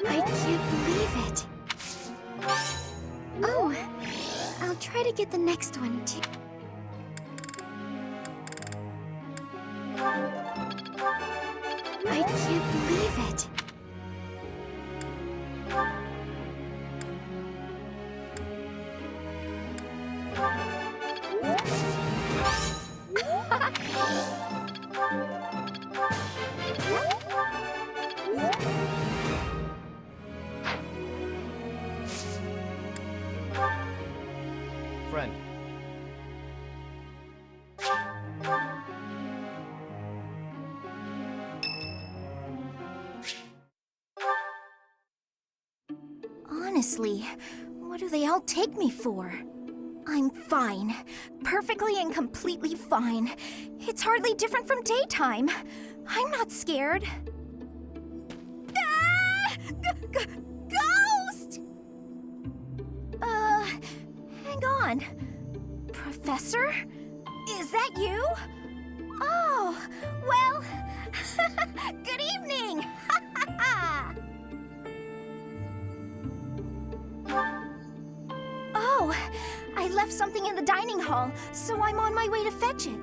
I can't believe it. Oh, I'll try to get the next one too. I can't believe it. Friend. Honestly, what do they all take me for? I'm fine. Perfectly and completely fine. It's hardly different from daytime. I'm not scared. Ah! Ghost! Hang on. Professor? Is that you? Oh, well, good evening! Oh, I left something in the dining hall, so I'm on my way to fetch it.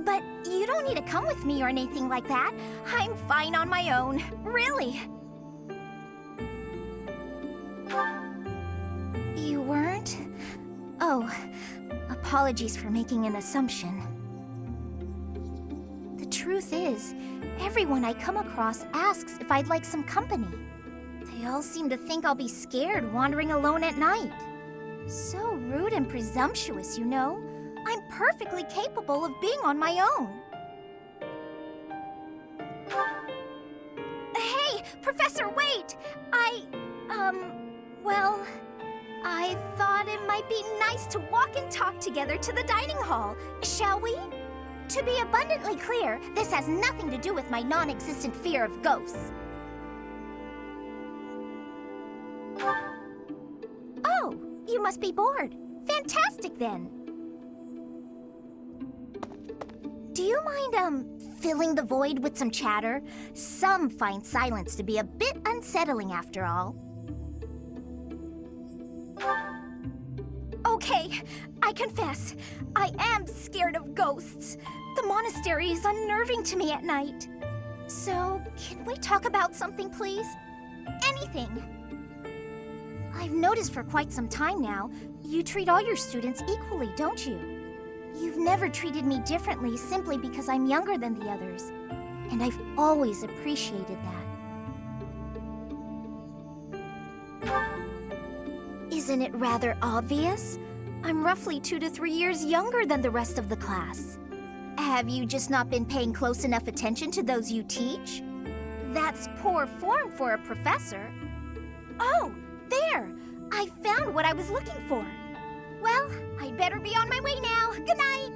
But you don't need to come with me or anything like that. I'm fine on my own, really. You weren't? Oh, apologies for making an assumption. The truth is, everyone I come across asks if I'd like some company. They all seem to think I'll be scared wandering alone at night. So rude and presumptuous, you know. I'm perfectly capable of being on my own. Hey, Professor, wait! Well, I thought it might be nice to walk and talk together to the dining hall. Shall we? To be abundantly clear, this has nothing to do with my non-existent fear of ghosts. Oh, you must be bored. Fantastic, then. Do you mind, filling the void with some chatter? Some find silence to be a bit unsettling, after all. Okay, I confess, I am scared of ghosts. The monastery is unnerving to me at night. So, can we talk about something, please? Anything. I've noticed for quite some time now, you treat all your students equally, don't you? You've never treated me differently simply because I'm younger than the others. and I've always appreciated that. Isn't it rather obvious? I'm roughly 2 to 3 years younger than the rest of the class. Have you just not been paying close enough attention to those you teach? That's poor form for a professor. Oh, there! I found what I was looking for. Well, I'd better be on my way now. Good night!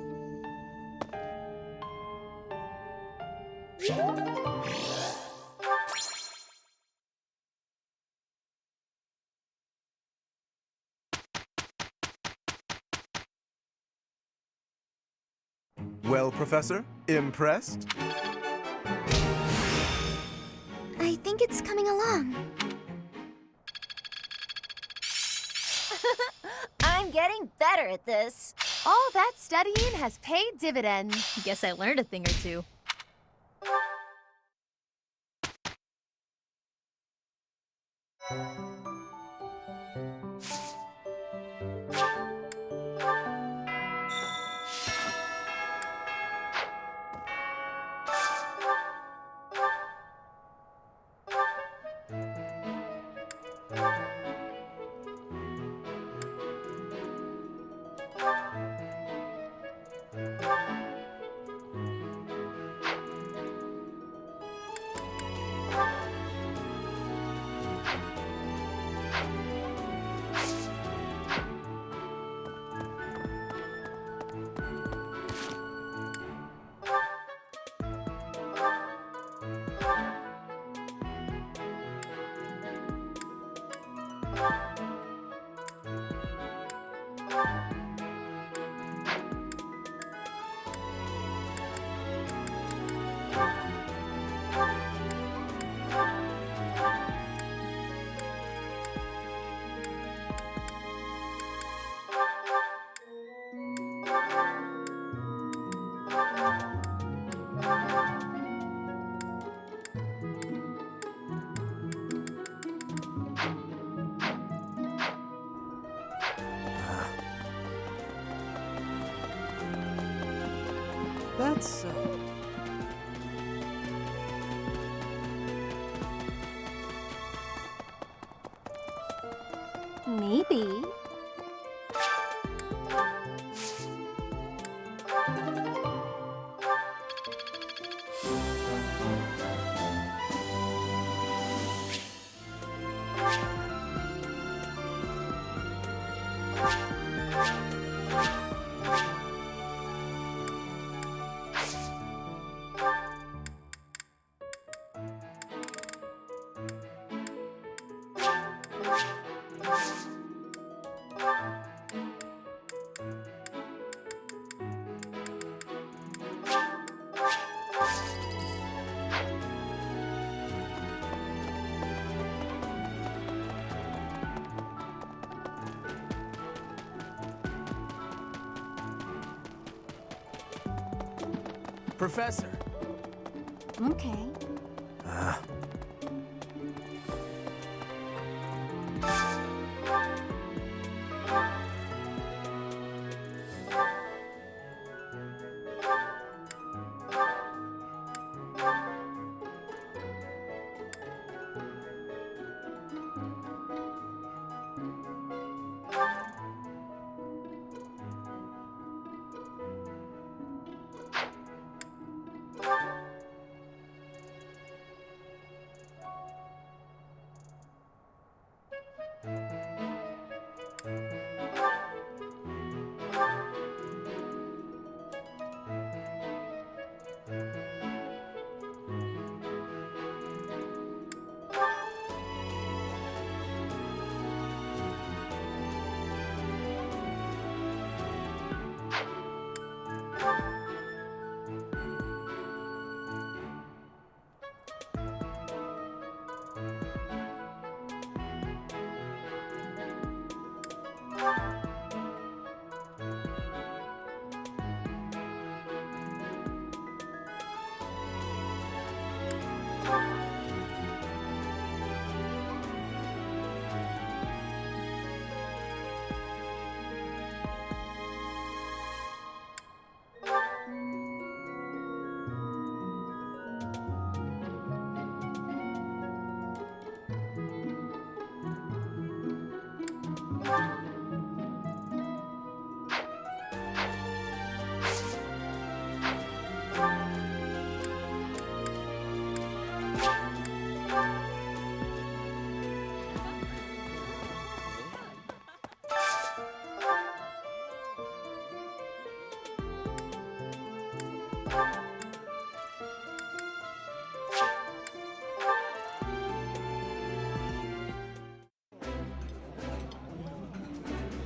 Well, Professor, impressed? I think it's coming along. I'm getting better at this. All that studying has paid dividends. Guess I learned a thing or two. That's so. Maybe. Professor. Okay.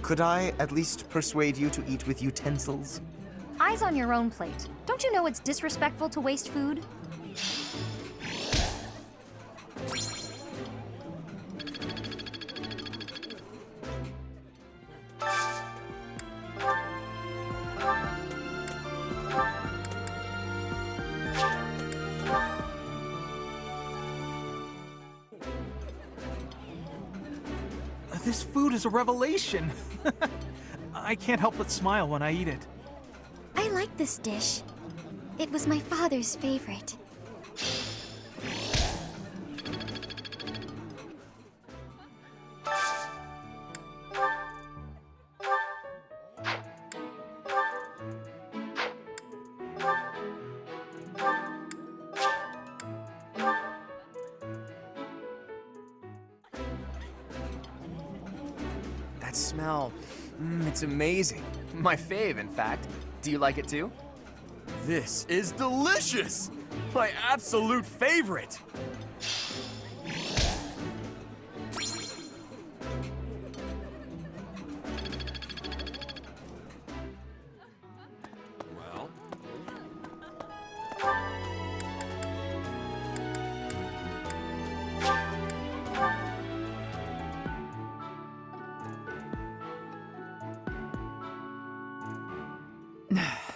Could I at least persuade you to eat with utensils? Eyes on your own plate. Don't you know it's disrespectful to waste food? This food is a revelation. I can't help but smile when I eat it. I like this dish. It was my father's favorite. That smell, it's amazing. My fave, in fact. Do you like it too? This is delicious! My absolute favorite! Well.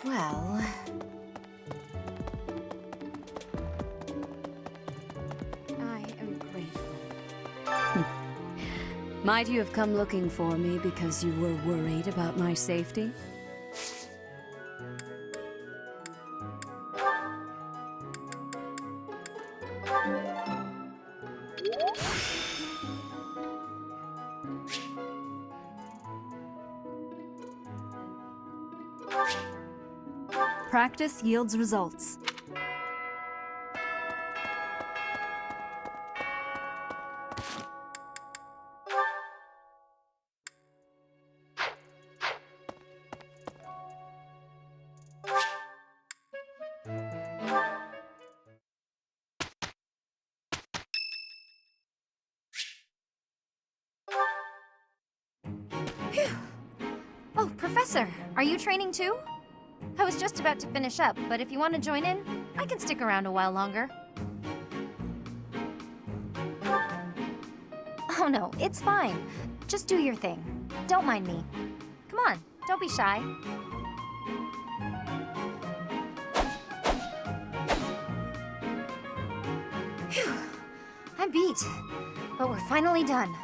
Well... I am grateful. Might you have come looking for me because you were worried about my safety? Practice yields results. Phew. Oh, Professor, are you training too? I was just about to finish up, but if you want to join in, I can stick around a while longer. Oh no, it's fine. Just do your thing. Don't mind me. Come on, don't be shy. Phew. I'm beat, but we're finally done.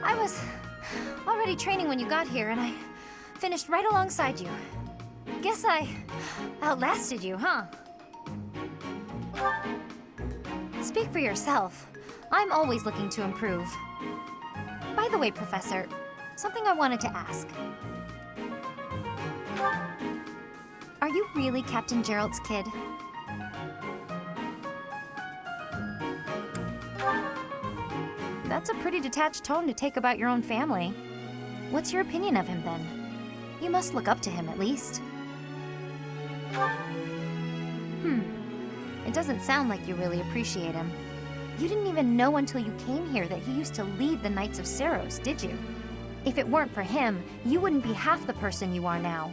I was already training when you got here, and I finished right alongside you. Guess I outlasted you, huh? Speak for yourself. I'm always looking to improve. By the way, Professor, something I wanted to ask. Are you really Captain Gerald's kid? That's a pretty detached tone to take about your own family. What's your opinion of him, then? You must look up to him, at least. It doesn't sound like you really appreciate him. You didn't even know until you came here that he used to lead the Knights of Seiros, did you? If it weren't for him, you wouldn't be half the person you are now.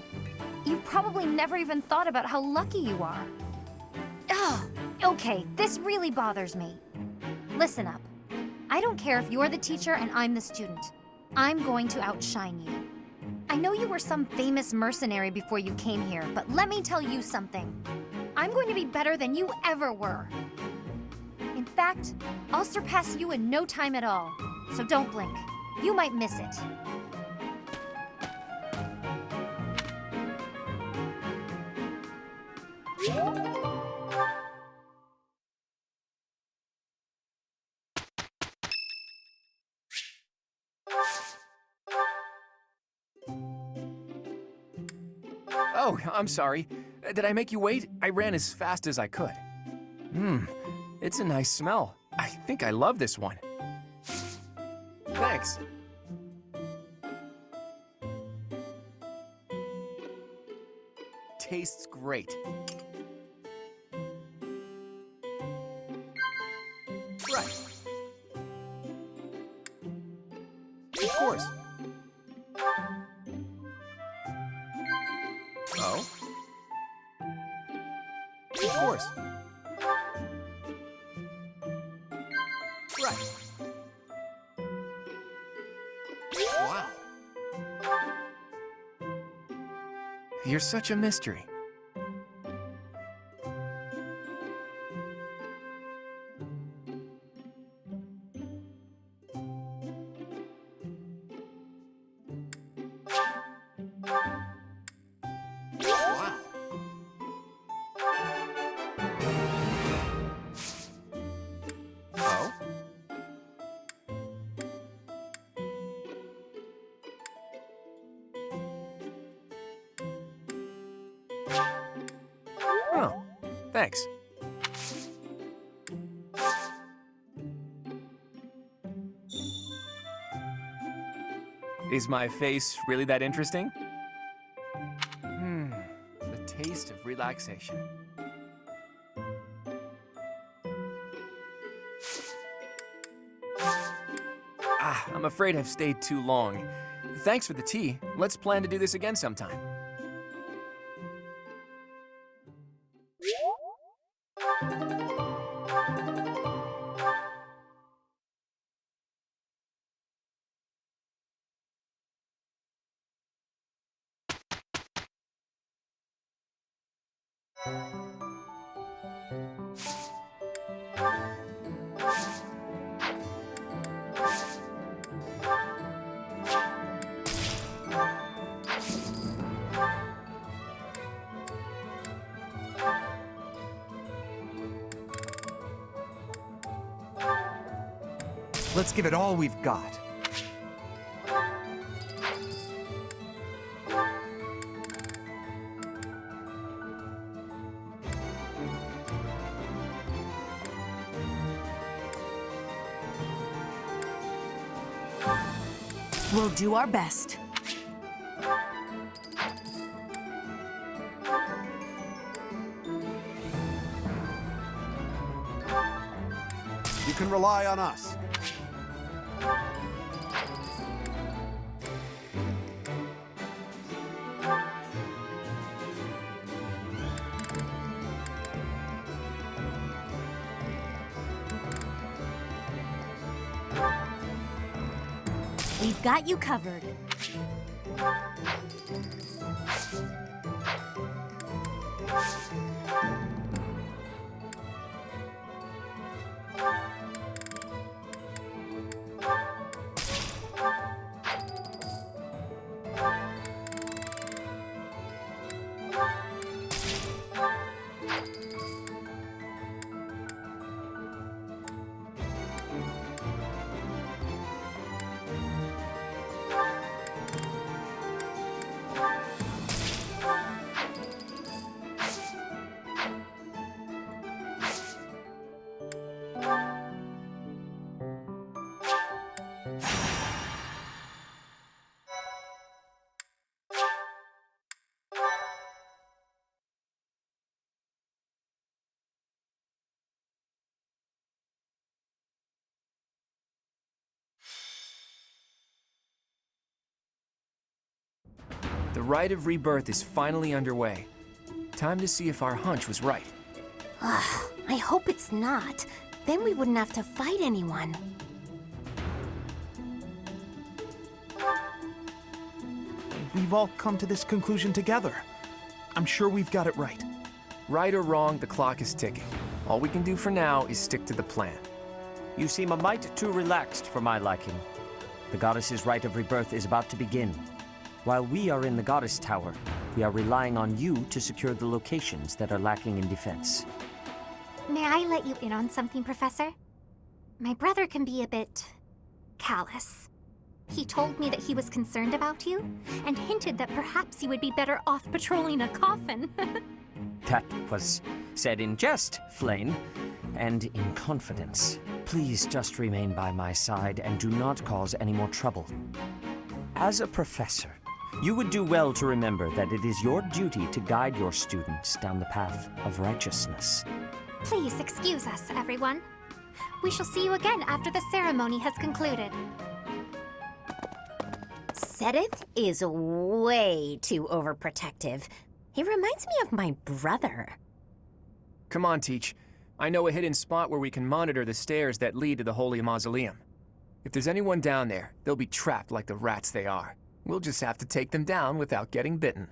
You probably never even thought about how lucky you are. Oh, okay, this really bothers me. Listen up. I don't care if you're the teacher and I'm the student. I'm going to outshine you. I know you were some famous mercenary before you came here, but let me tell you something. I'm going to be better than you ever were. In fact, I'll surpass you in no time at all. So don't blink. You might miss it. Oh, I'm sorry. Did I make you wait? I ran as fast as I could. It's a nice smell. I think I love this one. Thanks. Tastes great. Right. course. Oh? Of course. Right. Wow. You're such a mystery. Wow. Oh? Oh, thanks. Is my face really that interesting? The taste of relaxation. I'm afraid I've stayed too long. Thanks for the tea. Let's plan to do this again sometime. Let's give it all we've got. We'll do our best. You can rely on us. We've got you covered. The rite of rebirth is finally underway. Time to see if our hunch was right. I hope it's not. Then we wouldn't have to fight anyone. We've all come to this conclusion together. I'm sure we've got it right. Right or wrong, the clock is ticking. All we can do for now is stick to the plan. You seem a mite too relaxed for my liking. The goddess's rite of rebirth is about to begin. While we are in the goddess tower, we are relying on you to secure the locations that are lacking in defense. May I let you in on something, Professor? My brother can be a bit callous. He told me that he was concerned about you, and hinted that perhaps you would be better off patrolling a coffin. That was said in jest, Flane, and in confidence. Please just remain by my side and do not cause any more trouble. As a professor, you would do well to remember that it is your duty to guide your students down the path of righteousness. Please excuse us, everyone. We shall see you again after the ceremony has concluded. Sedith is way too overprotective. He reminds me of my brother. Come on, Teach. I know a hidden spot where we can monitor the stairs that lead to the Holy Mausoleum. If there's anyone down there, they'll be trapped like the rats they are. We'll just have to take them down without getting bitten.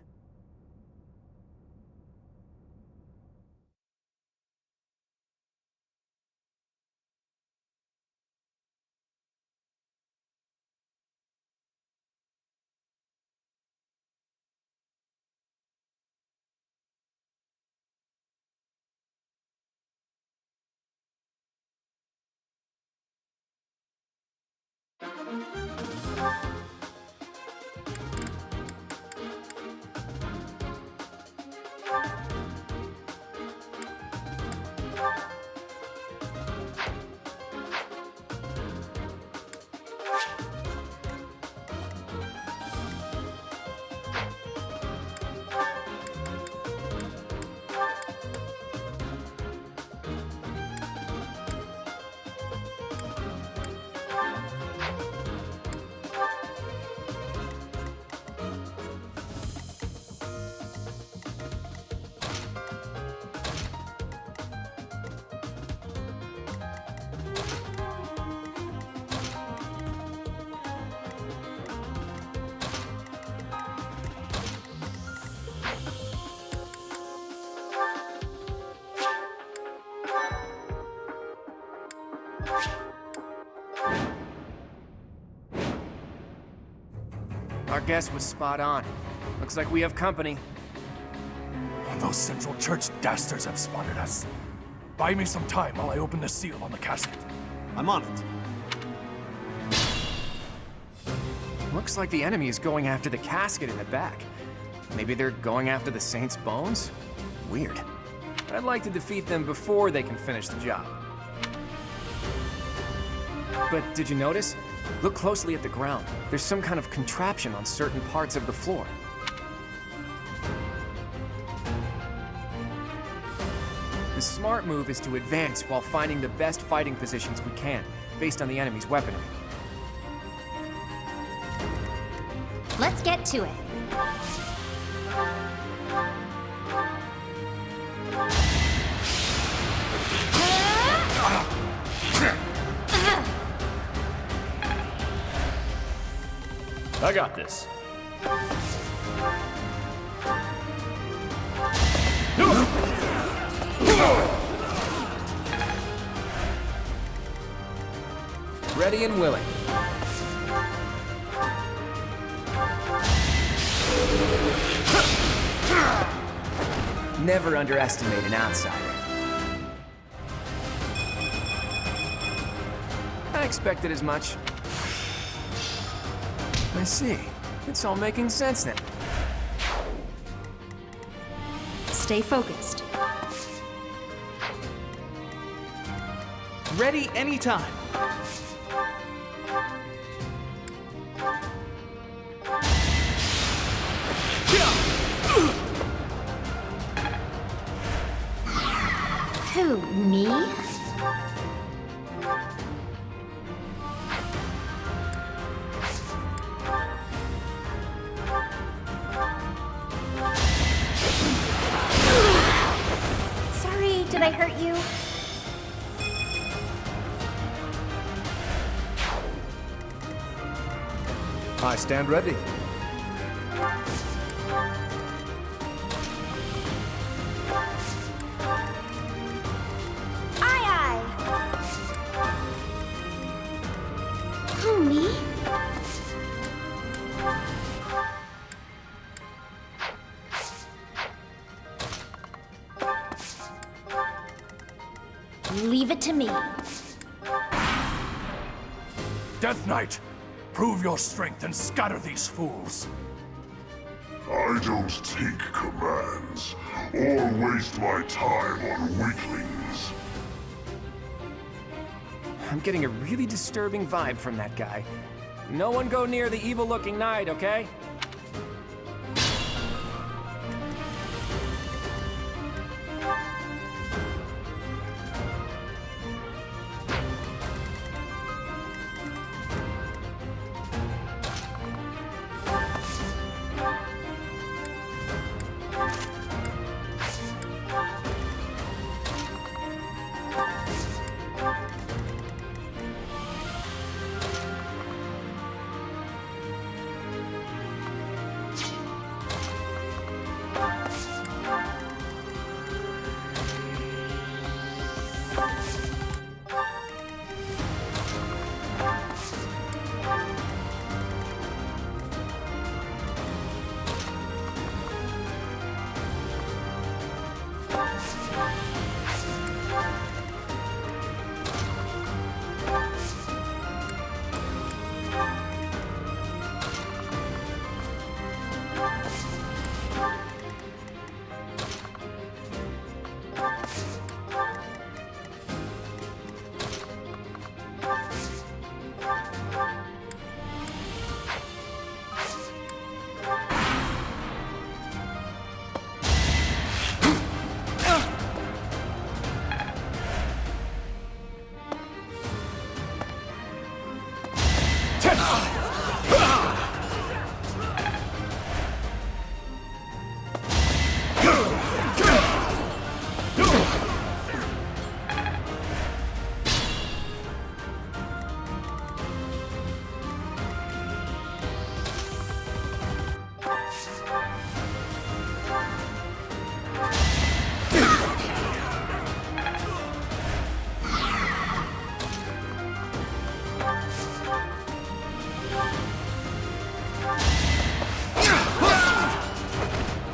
Our guess was spot on. Looks like we have company. Those Central Church dastards have spotted us. Buy me some time while I open the seal on the casket. I'm on it. Looks like the enemy is going after the casket in the back. Maybe they're going after the Saint's bones? Weird. But I'd like to defeat them before they can finish the job. But did you notice? Look closely at the ground. There's some kind of contraption on certain parts of the floor. The smart move is to advance while finding the best fighting positions we can, based on the enemy's weaponry. Let's get to it. I got this. Ready and willing. Never underestimate an outsider. I expected as much. I see. It's all making sense then. Stay focused. Ready anytime. Who, me? Sorry, did I hurt you? I stand ready. Who, me? Leave it to me. Death Knight, prove your strength and scatter these fools. I don't take commands, or waste my time on weaklings. I'm getting a really disturbing vibe from that guy. No one go near the evil-looking knight, okay?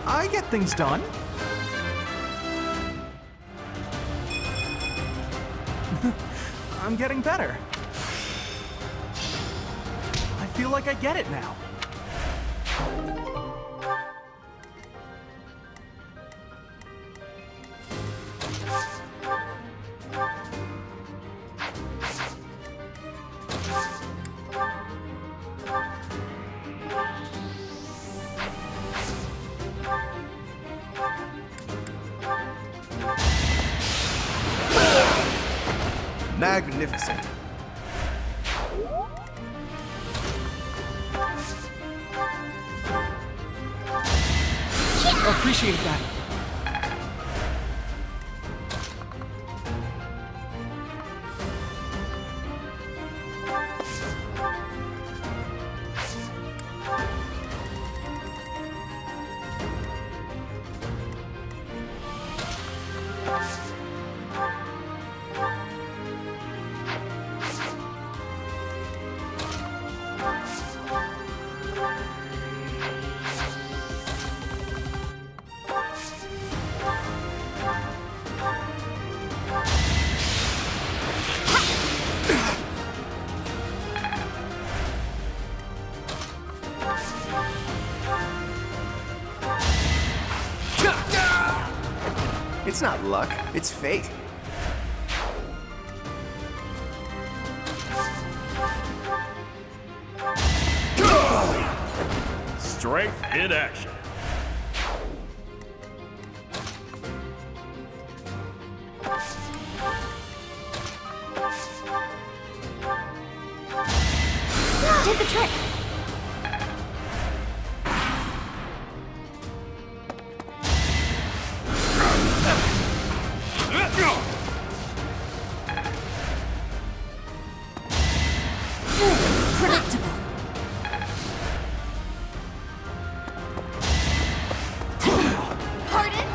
I get things done. I'm getting better. I feel like I get it now. Magnificent. Appreciate that. It's not luck, it's fate. Strength in action. Did the trick. Predictable. Pardon?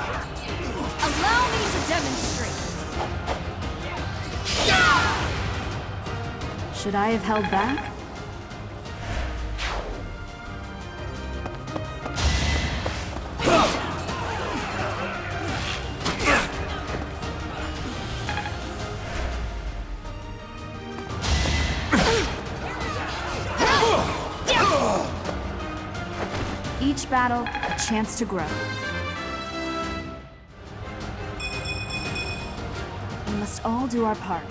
Allow me to demonstrate. Should I have held back? Each battle, a chance to grow. We must all do our part.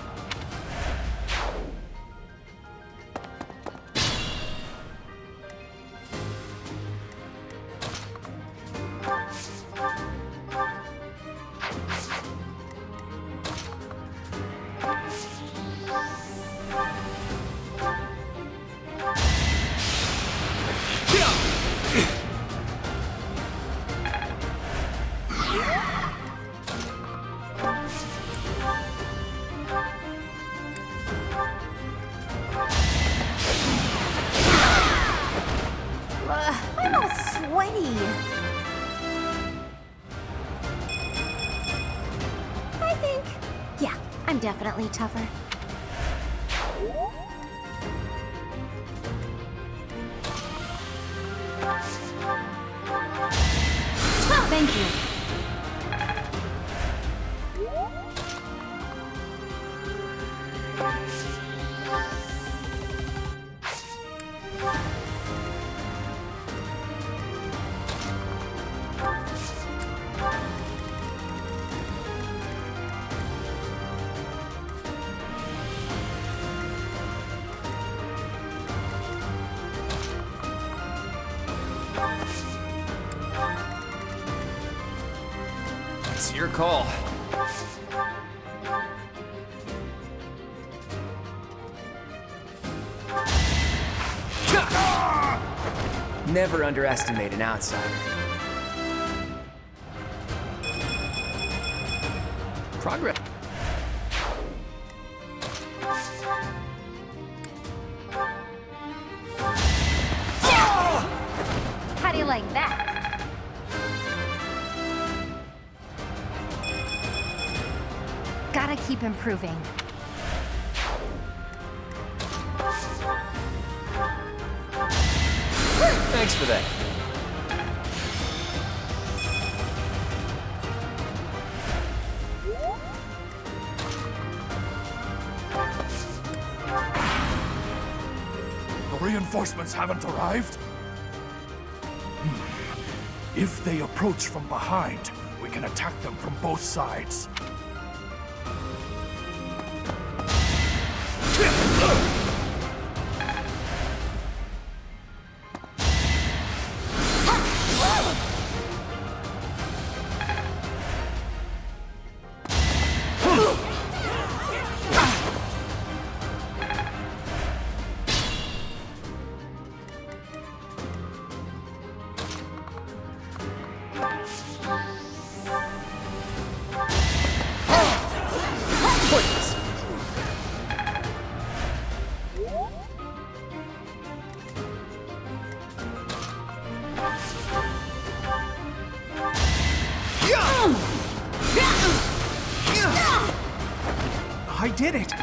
I'm definitely tougher. Thank you. It's your call. Never underestimate an outsider. Progress. How do you like that? Gotta keep improving. Thanks for that. The reinforcements haven't arrived? If they approach from behind, we can attack them from both sides. I did it!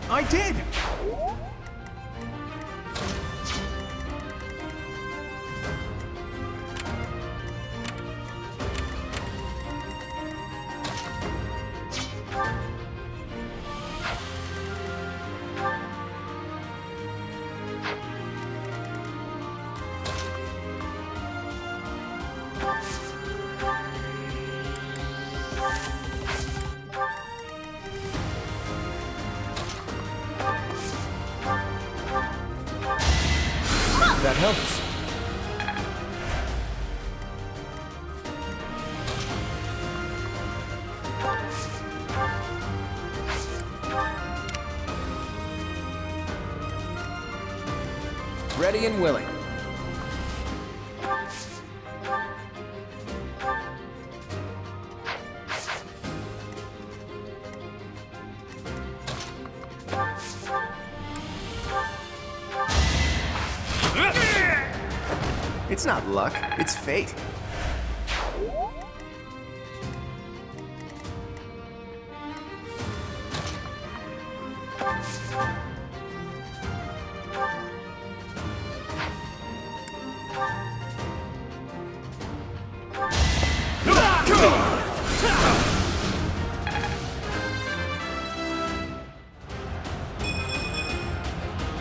I did! That helps. Ready and willing. It's not luck, it's fate.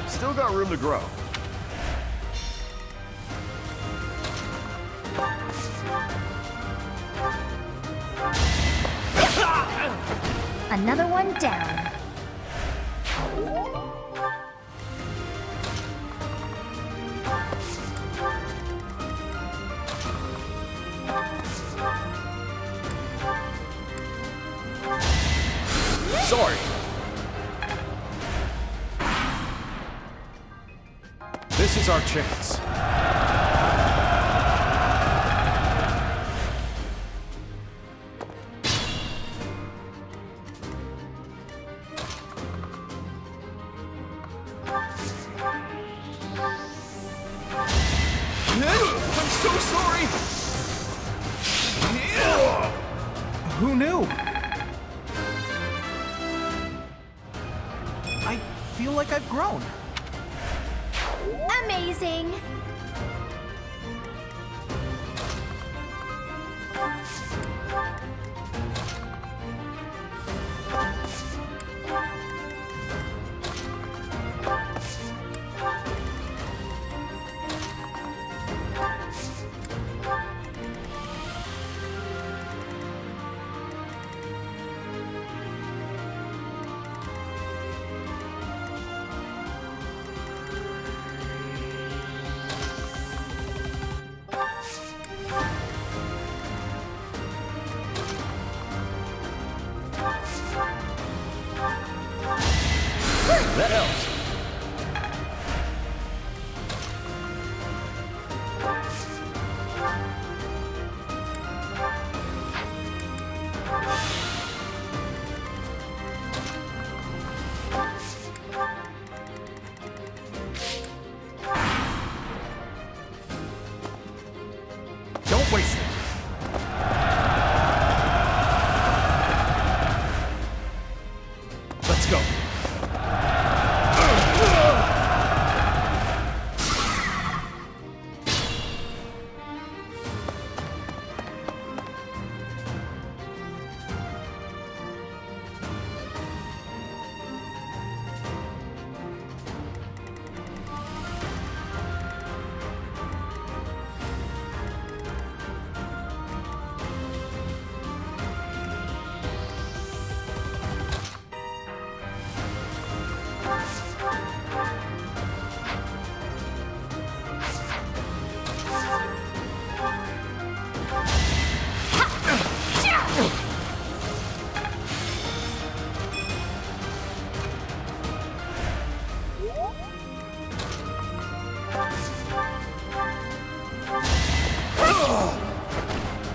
Still got room to grow. Another one down. Sorry. This is our chance. I'm so sorry! Who knew? I feel like I've grown. Amazing! That helps. Don't waste it. Let's go.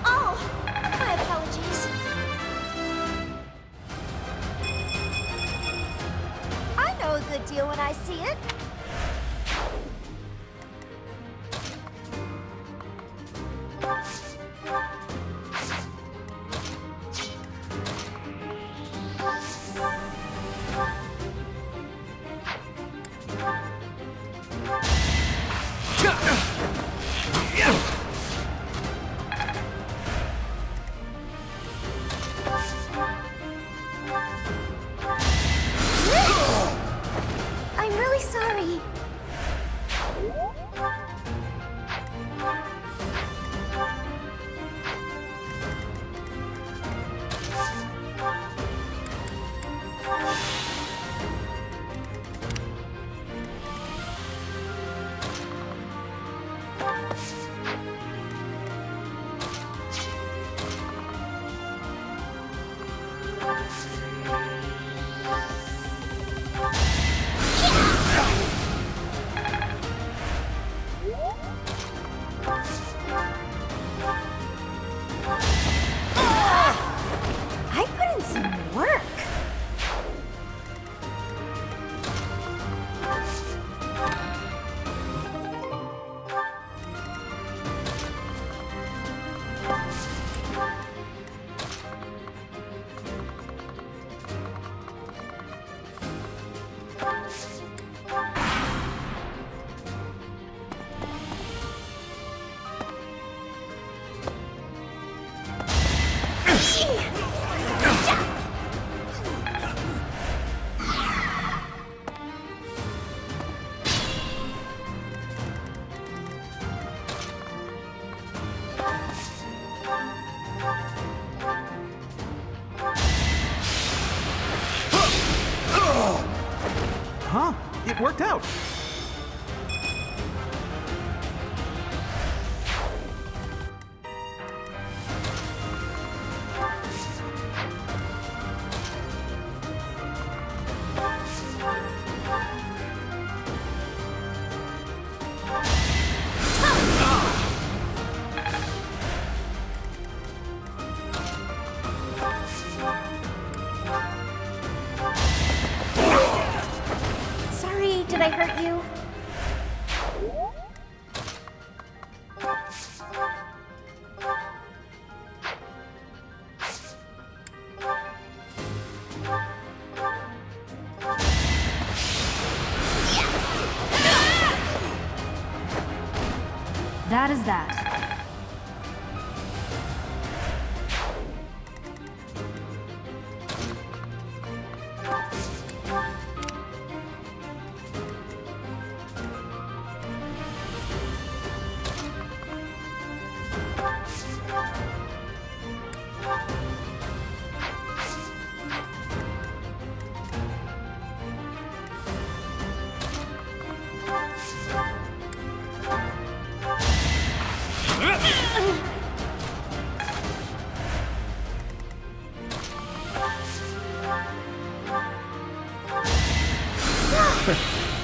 Oh, my apologies. I know a good deal when I see it. I'm really sorry. I put in some work. Huh? It worked out. Sorry, did I hurt you? bad as that.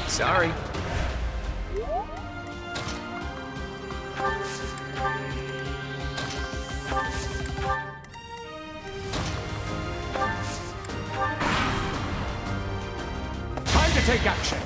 Sorry. Time to take action.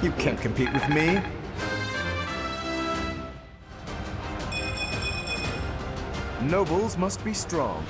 You can't compete with me. Nobles must be strong.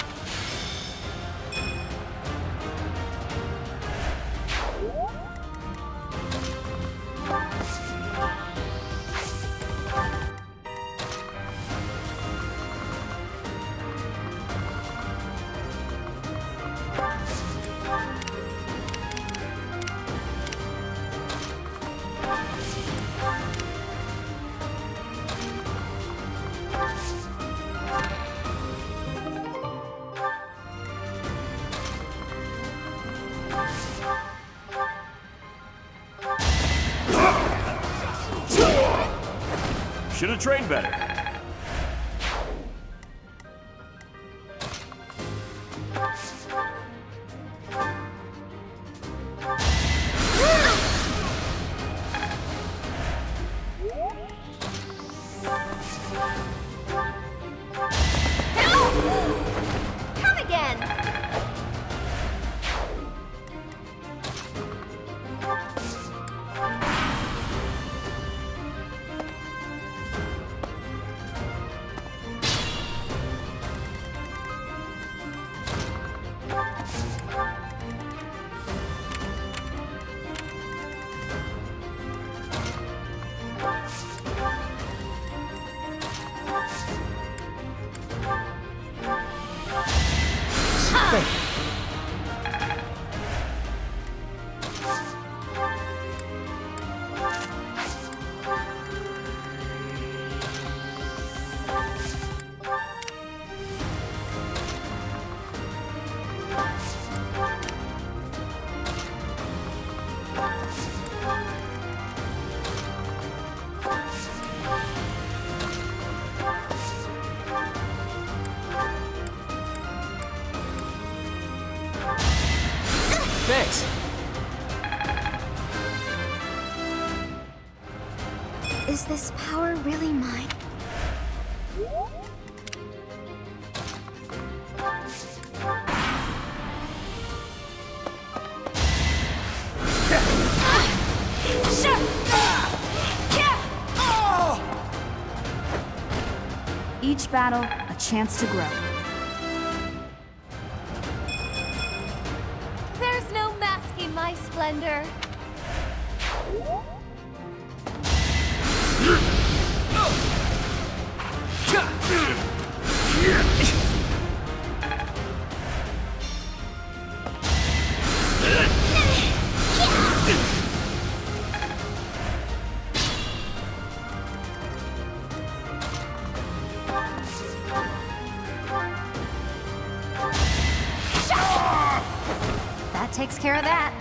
Should have trained better. Come again! Thanks. Is this power really mine? Each battle, a chance to grow. There's no masking my splendor. That takes care of that.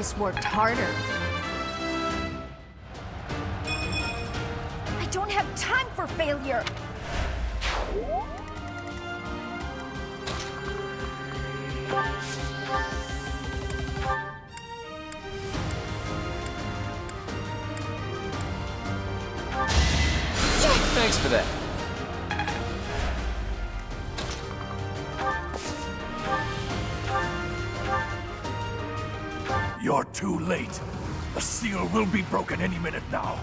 House worked harder. I don't have time for failure! Thanks for that. You're too late. The seal will be broken any minute now.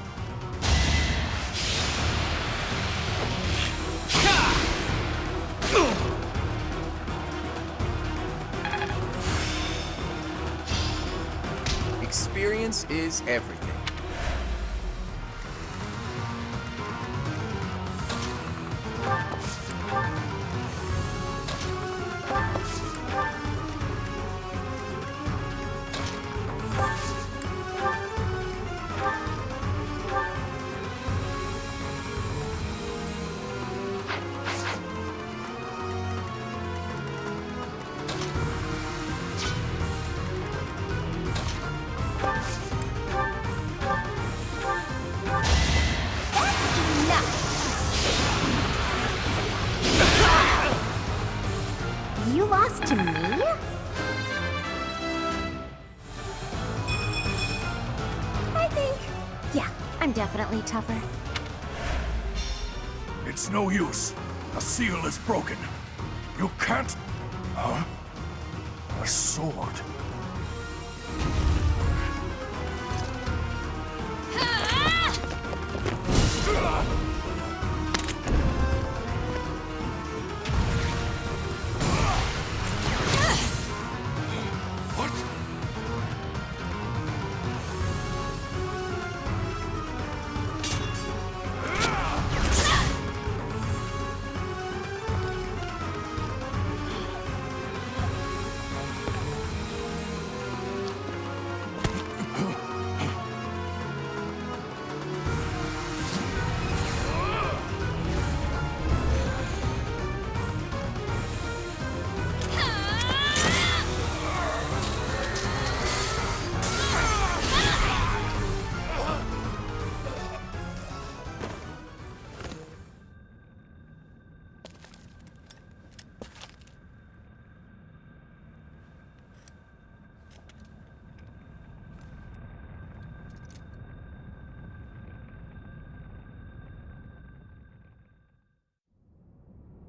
Experience is everything. You lost to me? I think... yeah, I'm definitely tougher. It's no use. The seal is broken. You can't... Huh? A sword.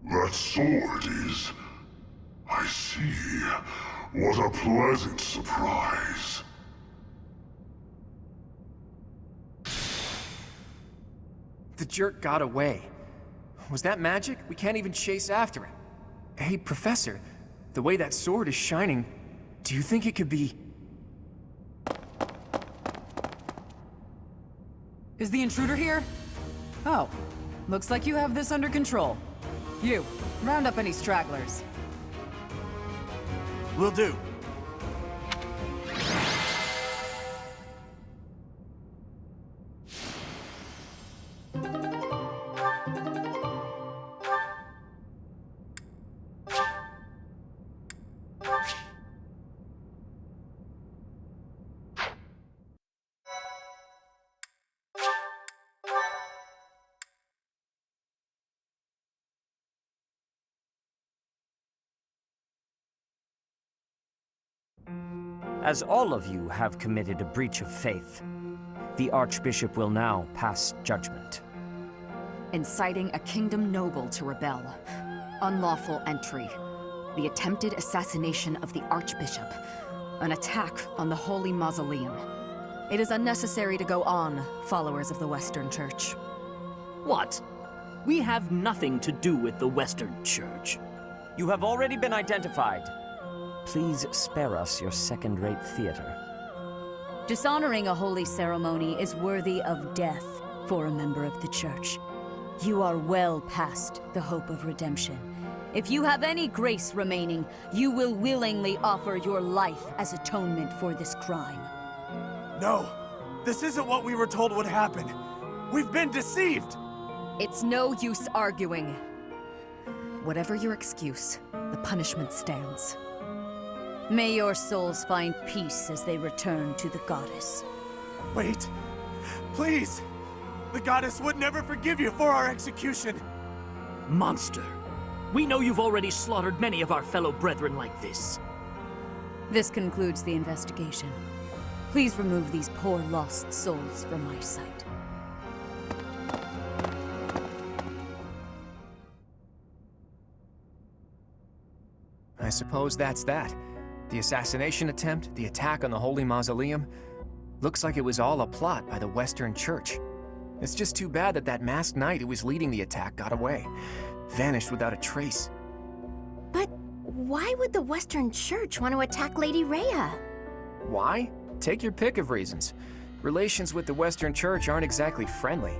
That sword is... I see. What a pleasant surprise. The jerk got away. Was that magic? We can't even chase after him. Hey, Professor, the way that sword is shining, do you think it could be... Is the intruder here? Oh, looks like you have this under control. You, round up any stragglers. Will do. As all of you have committed a breach of faith, the Archbishop will now pass judgment. Inciting a kingdom noble to rebel. Unlawful entry. The attempted assassination of the Archbishop. An attack on the Holy Mausoleum. It is unnecessary to go on, followers of the Western Church. What? We have nothing to do with the Western Church. You have already been identified. Please spare us your second-rate theater. Dishonoring a holy ceremony is worthy of death for a member of the Church. You are well past the hope of redemption. If you have any grace remaining, you will willingly offer your life as atonement for this crime. No, this isn't what we were told would happen. We've been deceived! It's no use arguing. Whatever your excuse, the punishment stands. May your souls find peace as they return to the goddess. Wait. Please. The goddess would never forgive you for our execution. Monster. We know you've already slaughtered many of our fellow brethren like this. This concludes the investigation. Please remove these poor lost souls from my sight. I suppose that's that. The assassination attempt, the attack on the Holy Mausoleum. Looks like it was all a plot by the Western Church. It's just too bad that that masked knight who was leading the attack got away. Vanished without a trace. But why would the Western Church want to attack Lady Rhea? Why? Take your pick of reasons. Relations with the Western Church aren't exactly friendly.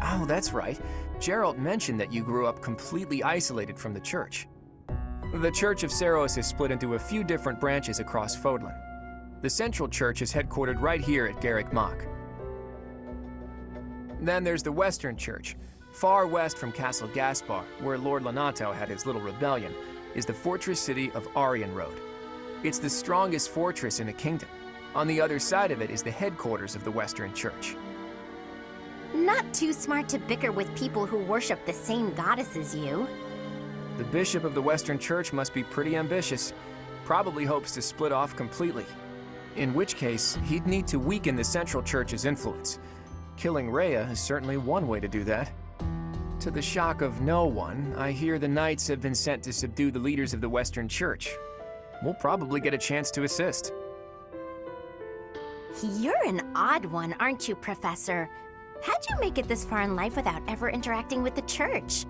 Oh, that's right. Gerald mentioned that you grew up completely isolated from the church. The Church of Seros is split into a few different branches across Fodlan. The Central Church is headquartered right here at Garreg Mach. Then there's the Western Church. Far west from Castle Gaspar, where Lord Lonato had his little rebellion, is the fortress city of Arianrode. It's the strongest fortress in the kingdom. On the other side of it is the headquarters of the Western Church. Not too smart to bicker with people who worship the same goddess as you. The bishop of the Western Church must be pretty ambitious. Probably hopes to split off completely. In which case, he'd need to weaken the Central Church's influence. Killing Rhea is certainly one way to do that. To the shock of no one, I hear the knights have been sent to subdue the leaders of the Western Church. We'll probably get a chance to assist. You're an odd one, aren't you, Professor? How'd you make it this far in life without ever interacting with the church?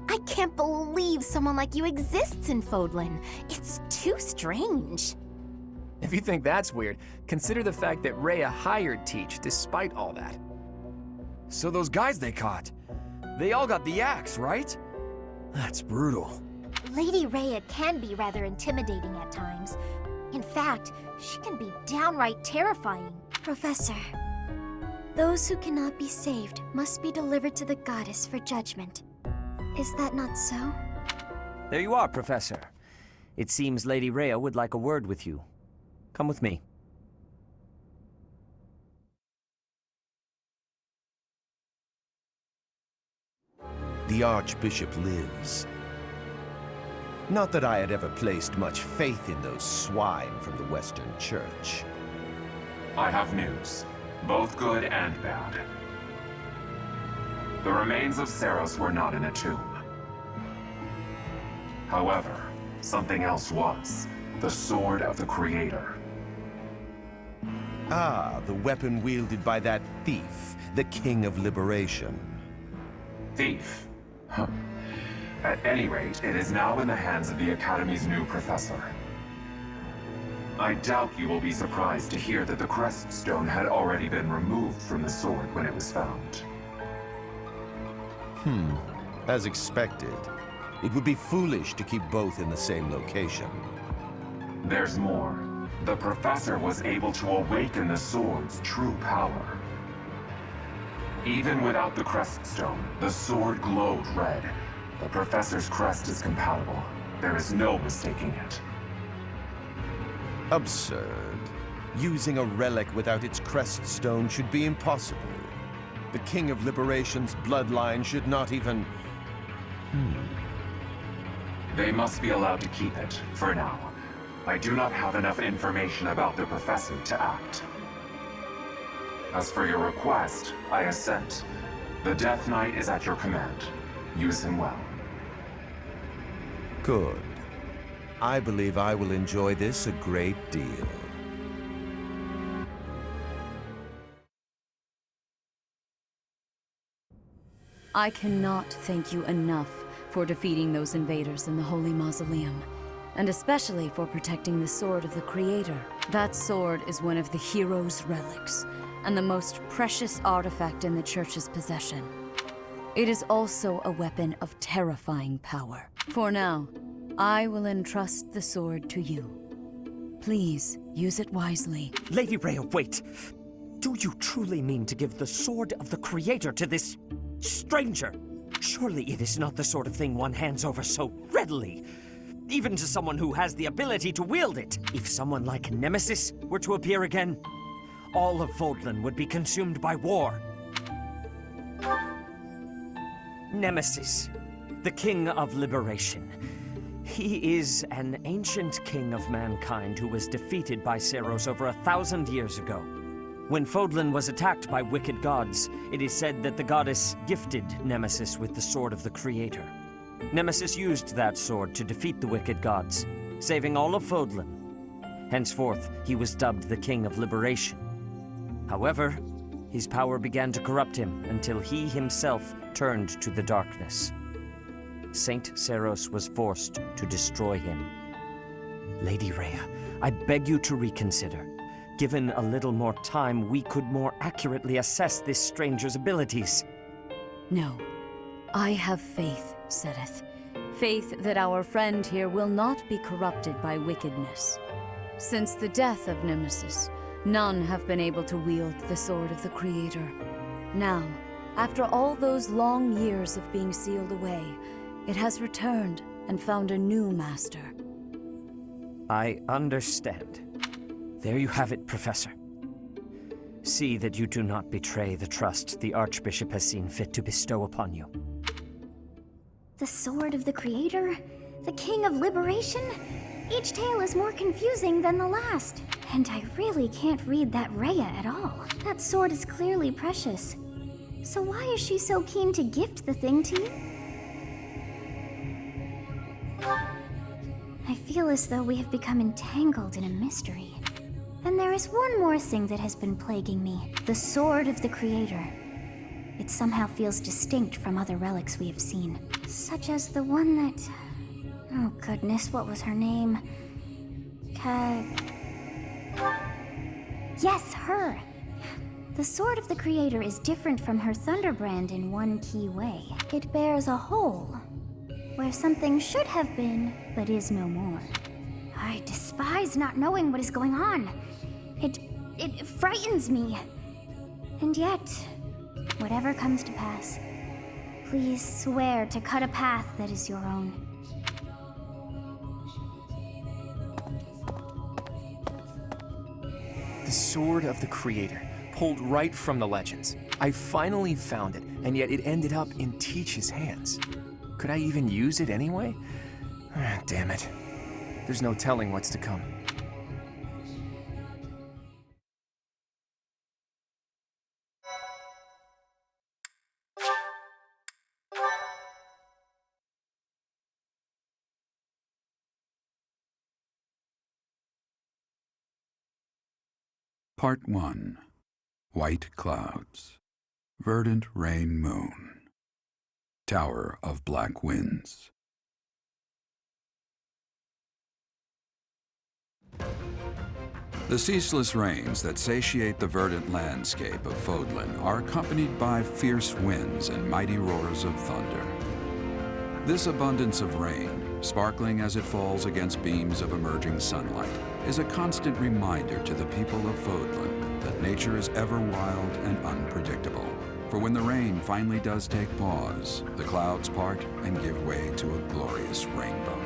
I can't believe someone like you exists in Fodlan. It's too strange. If you think that's weird, consider the fact that Rhea hired Teach despite all that. So those guys they caught, they all got the axe, right? That's brutal. Lady Rhea can be rather intimidating at times. In fact, she can be downright terrifying. Professor, those who cannot be saved must be delivered to the goddess for judgment. Is that not so? There you are, Professor. It seems Lady Rhea would like a word with you. Come with me. The Archbishop lives. Not that I had ever placed much faith in those swine from the Western Church. I have news, both good and bad. The remains of Seros were not in a tomb. However, something else was. The Sword of the Creator. Ah, the weapon wielded by that thief, the King of Liberation. Thief? Huh. At any rate, it is now in the hands of the Academy's new professor. I doubt you will be surprised to hear that the crest stone had already been removed from the sword when it was found. As expected. It would be foolish to keep both in the same location. There's more. The professor was able to awaken the sword's true power. Even without the crest stone, the sword glowed red. The professor's crest is compatible. There is no mistaking it. Absurd. Using a relic without its crest stone should be impossible. The King of Liberation's bloodline should not even... They must be allowed to keep it, for now. I do not have enough information about the professor to act. As for your request, I assent. The Death Knight is at your command. Use him well. Good. I believe I will enjoy this a great deal. I cannot thank you enough for defeating those invaders in the Holy Mausoleum, and especially for protecting the Sword of the Creator. That sword is one of the hero's relics, and the most precious artifact in the Church's possession. It is also a weapon of terrifying power. For now, I will entrust the sword to you. Please, use it wisely. Lady Rhea, wait! Do you truly mean to give the Sword of the Creator to this stranger? Surely it is not the sort of thing one hands over so readily, even to someone who has the ability to wield it. If someone like Nemesis were to appear again, all of Vodland would be consumed by war. Nemesis, the King of Liberation. He is an ancient king of mankind who was defeated by Seros over 1,000 years ago. When Vodland was attacked by wicked gods, it is said that the goddess gifted Nemesis with the Sword of the Creator. Nemesis used that sword to defeat the wicked gods, saving all of Vodland. Henceforth, he was dubbed the King of Liberation. However, his power began to corrupt him until he himself turned to the darkness. Saint Seros was forced to destroy him. Lady Rhea, I beg you to reconsider. Given a little more time, we could more accurately assess this stranger's abilities. No. I have faith, Seteth. Faith that our friend here will not be corrupted by wickedness. Since the death of Nemesis, none have been able to wield the Sword of the Creator. Now, after all those long years of being sealed away, it has returned and found a new master. I understand. There you have it, Professor. See that you do not betray the trust the Archbishop has seen fit to bestow upon you. The Sword of the Creator? The King of Liberation? Each tale is more confusing than the last. And I really can't read that Rhea at all. That sword is clearly precious. So why is she so keen to gift the thing to you? I feel as though we have become entangled in a mystery. And there is one more thing that has been plaguing me. The Sword of the Creator. It somehow feels distinct from other relics we have seen. Such as the one that... Oh goodness, what was her name? Yes, her! The Sword of the Creator is different from her Thunderbrand in one key way. It bears a hole, where something should have been, but is no more. I despise not knowing what is going on. It frightens me. And yet, whatever comes to pass, please swear to cut a path that is your own. The Sword of the Creator, pulled right from the legends. I finally found it, and yet it ended up in Teach's hands. Could I even use it anyway? Damn it. There's no telling what's to come. Part 1. White Clouds. Verdant Rain Moon. Tower of Black Winds. The ceaseless rains that satiate the verdant landscape of Vodland are accompanied by fierce winds and mighty roars of thunder. This abundance of rain, sparkling as it falls against beams of emerging sunlight, is a constant reminder to the people of Vodland that nature is ever wild and unpredictable. For when the rain finally does take pause, the clouds part and give way to a glorious rainbow.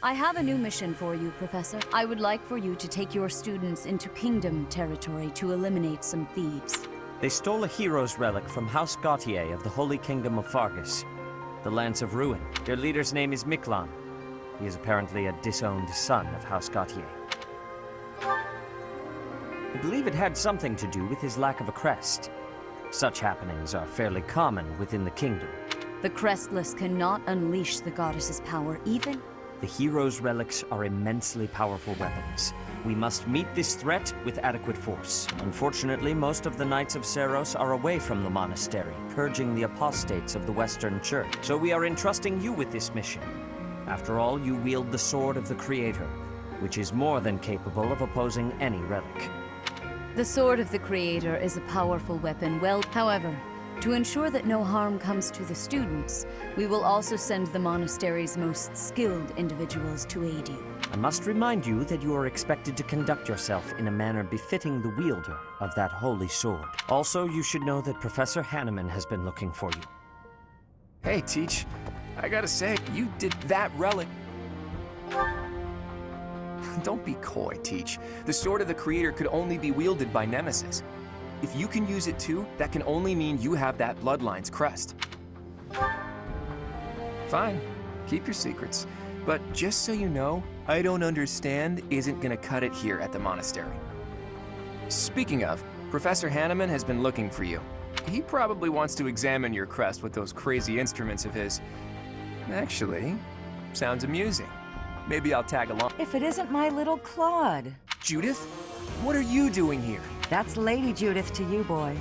I have a new mission for you, Professor. I would like for you to take your students into Kingdom territory to eliminate some thieves. They stole a hero's relic from House Gautier of the Holy Kingdom of Fargus, the Lance of Ruin. Their leader's name is Miklan. He is apparently a disowned son of House Gautier. I believe it had something to do with his lack of a crest. Such happenings are fairly common within the kingdom. The Crestless cannot unleash the goddess's power even... The hero's relics are immensely powerful weapons, We must meet this threat with adequate force. Unfortunately, most of the Knights of Seiros are away from the monastery, purging the apostates of the Western Church. So we are entrusting you with this mission. After all, you wield the Sword of the Creator, which is more than capable of opposing any relic. The Sword of the Creator is a powerful weapon. However, to ensure that no harm comes to the students, we will also send the monastery's most skilled individuals to aid you. I must remind you that you are expected to conduct yourself in a manner befitting the wielder of that holy sword. Also, you should know that Professor Hanneman has been looking for you. Hey, Teach. I gotta say, you did that relic. Don't be coy, Teach. The Sword of the Creator could only be wielded by Nemesis. If you can use it too, that can only mean you have that Bloodline's crest. Fine, keep your secrets. But just so you know, I don't understand isn't gonna cut it here at the monastery. Speaking of, Professor Hanneman has been looking for you. He probably wants to examine your crest with those crazy instruments of his. Actually, sounds amusing. Maybe I'll tag along. If it isn't my little Claude. Judith? What are you doing here? That's Lady Judith to you, boy.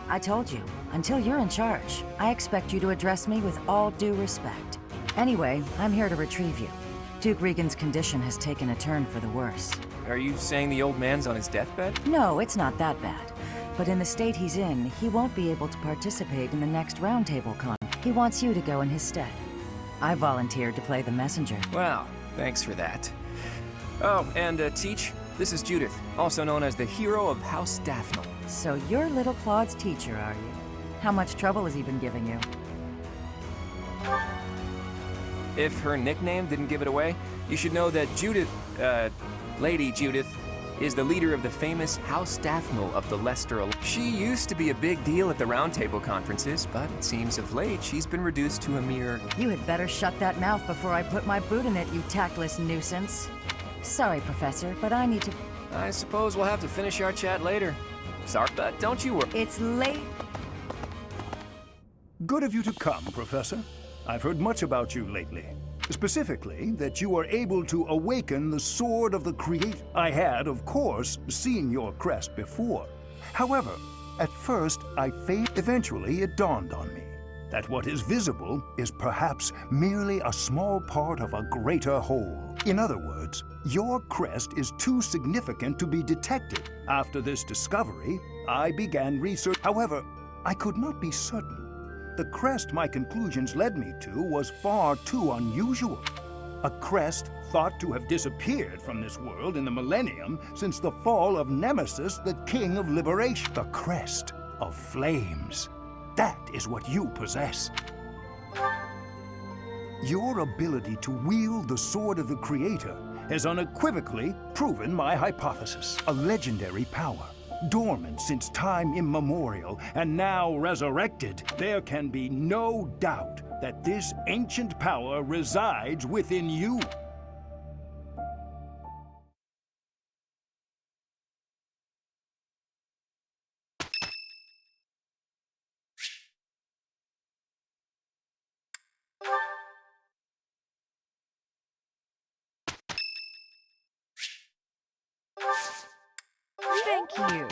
I told you, until you're in charge, I expect you to address me with all due respect. Anyway, I'm here to retrieve you. Duke Regan's condition has taken a turn for the worse. Are you saying the old man's on his deathbed? No, it's not that bad. But in the state he's in, he won't be able to participate in the next Roundtable Con. He wants you to go in his stead. I volunteered to play the messenger. Wow, thanks for that. Oh, and Teach, this is Judith, also known as the hero of House Daphne. So you're little Claude's teacher, are you? How much trouble has he been giving you? If her nickname didn't give it away, you should know that Judith, Lady Judith, is the leader of the famous House Daphne of the Leicester. She used to be a big deal at the Roundtable conferences, but it seems of late she's been reduced to a mere... You had better shut that mouth before I put my boot in it, you tactless nuisance. Sorry, Professor, but I need to... I suppose we'll have to finish our chat later. Sorry, but don't you worry. It's late. Good of you to come, Professor. I've heard much about you lately. Specifically, that you are able to awaken the Sword of the Creator. I had, of course, seen your crest before. However, at first I failed. Eventually, it dawned on me that what is visible is perhaps merely a small part of a greater whole. In other words, your crest is too significant to be detected. After this discovery, I began research. However, I could not be certain. The crest my conclusions led me to was far too unusual. A crest thought to have disappeared from this world in the millennium since the fall of Nemesis, the King of Liberation. The crest of flames. That is what you possess. Your ability to wield the Sword of the Creator has unequivocally proven my hypothesis. A legendary power. Dormant since time immemorial, and now resurrected, there can be no doubt that this ancient power resides within you. Thank you.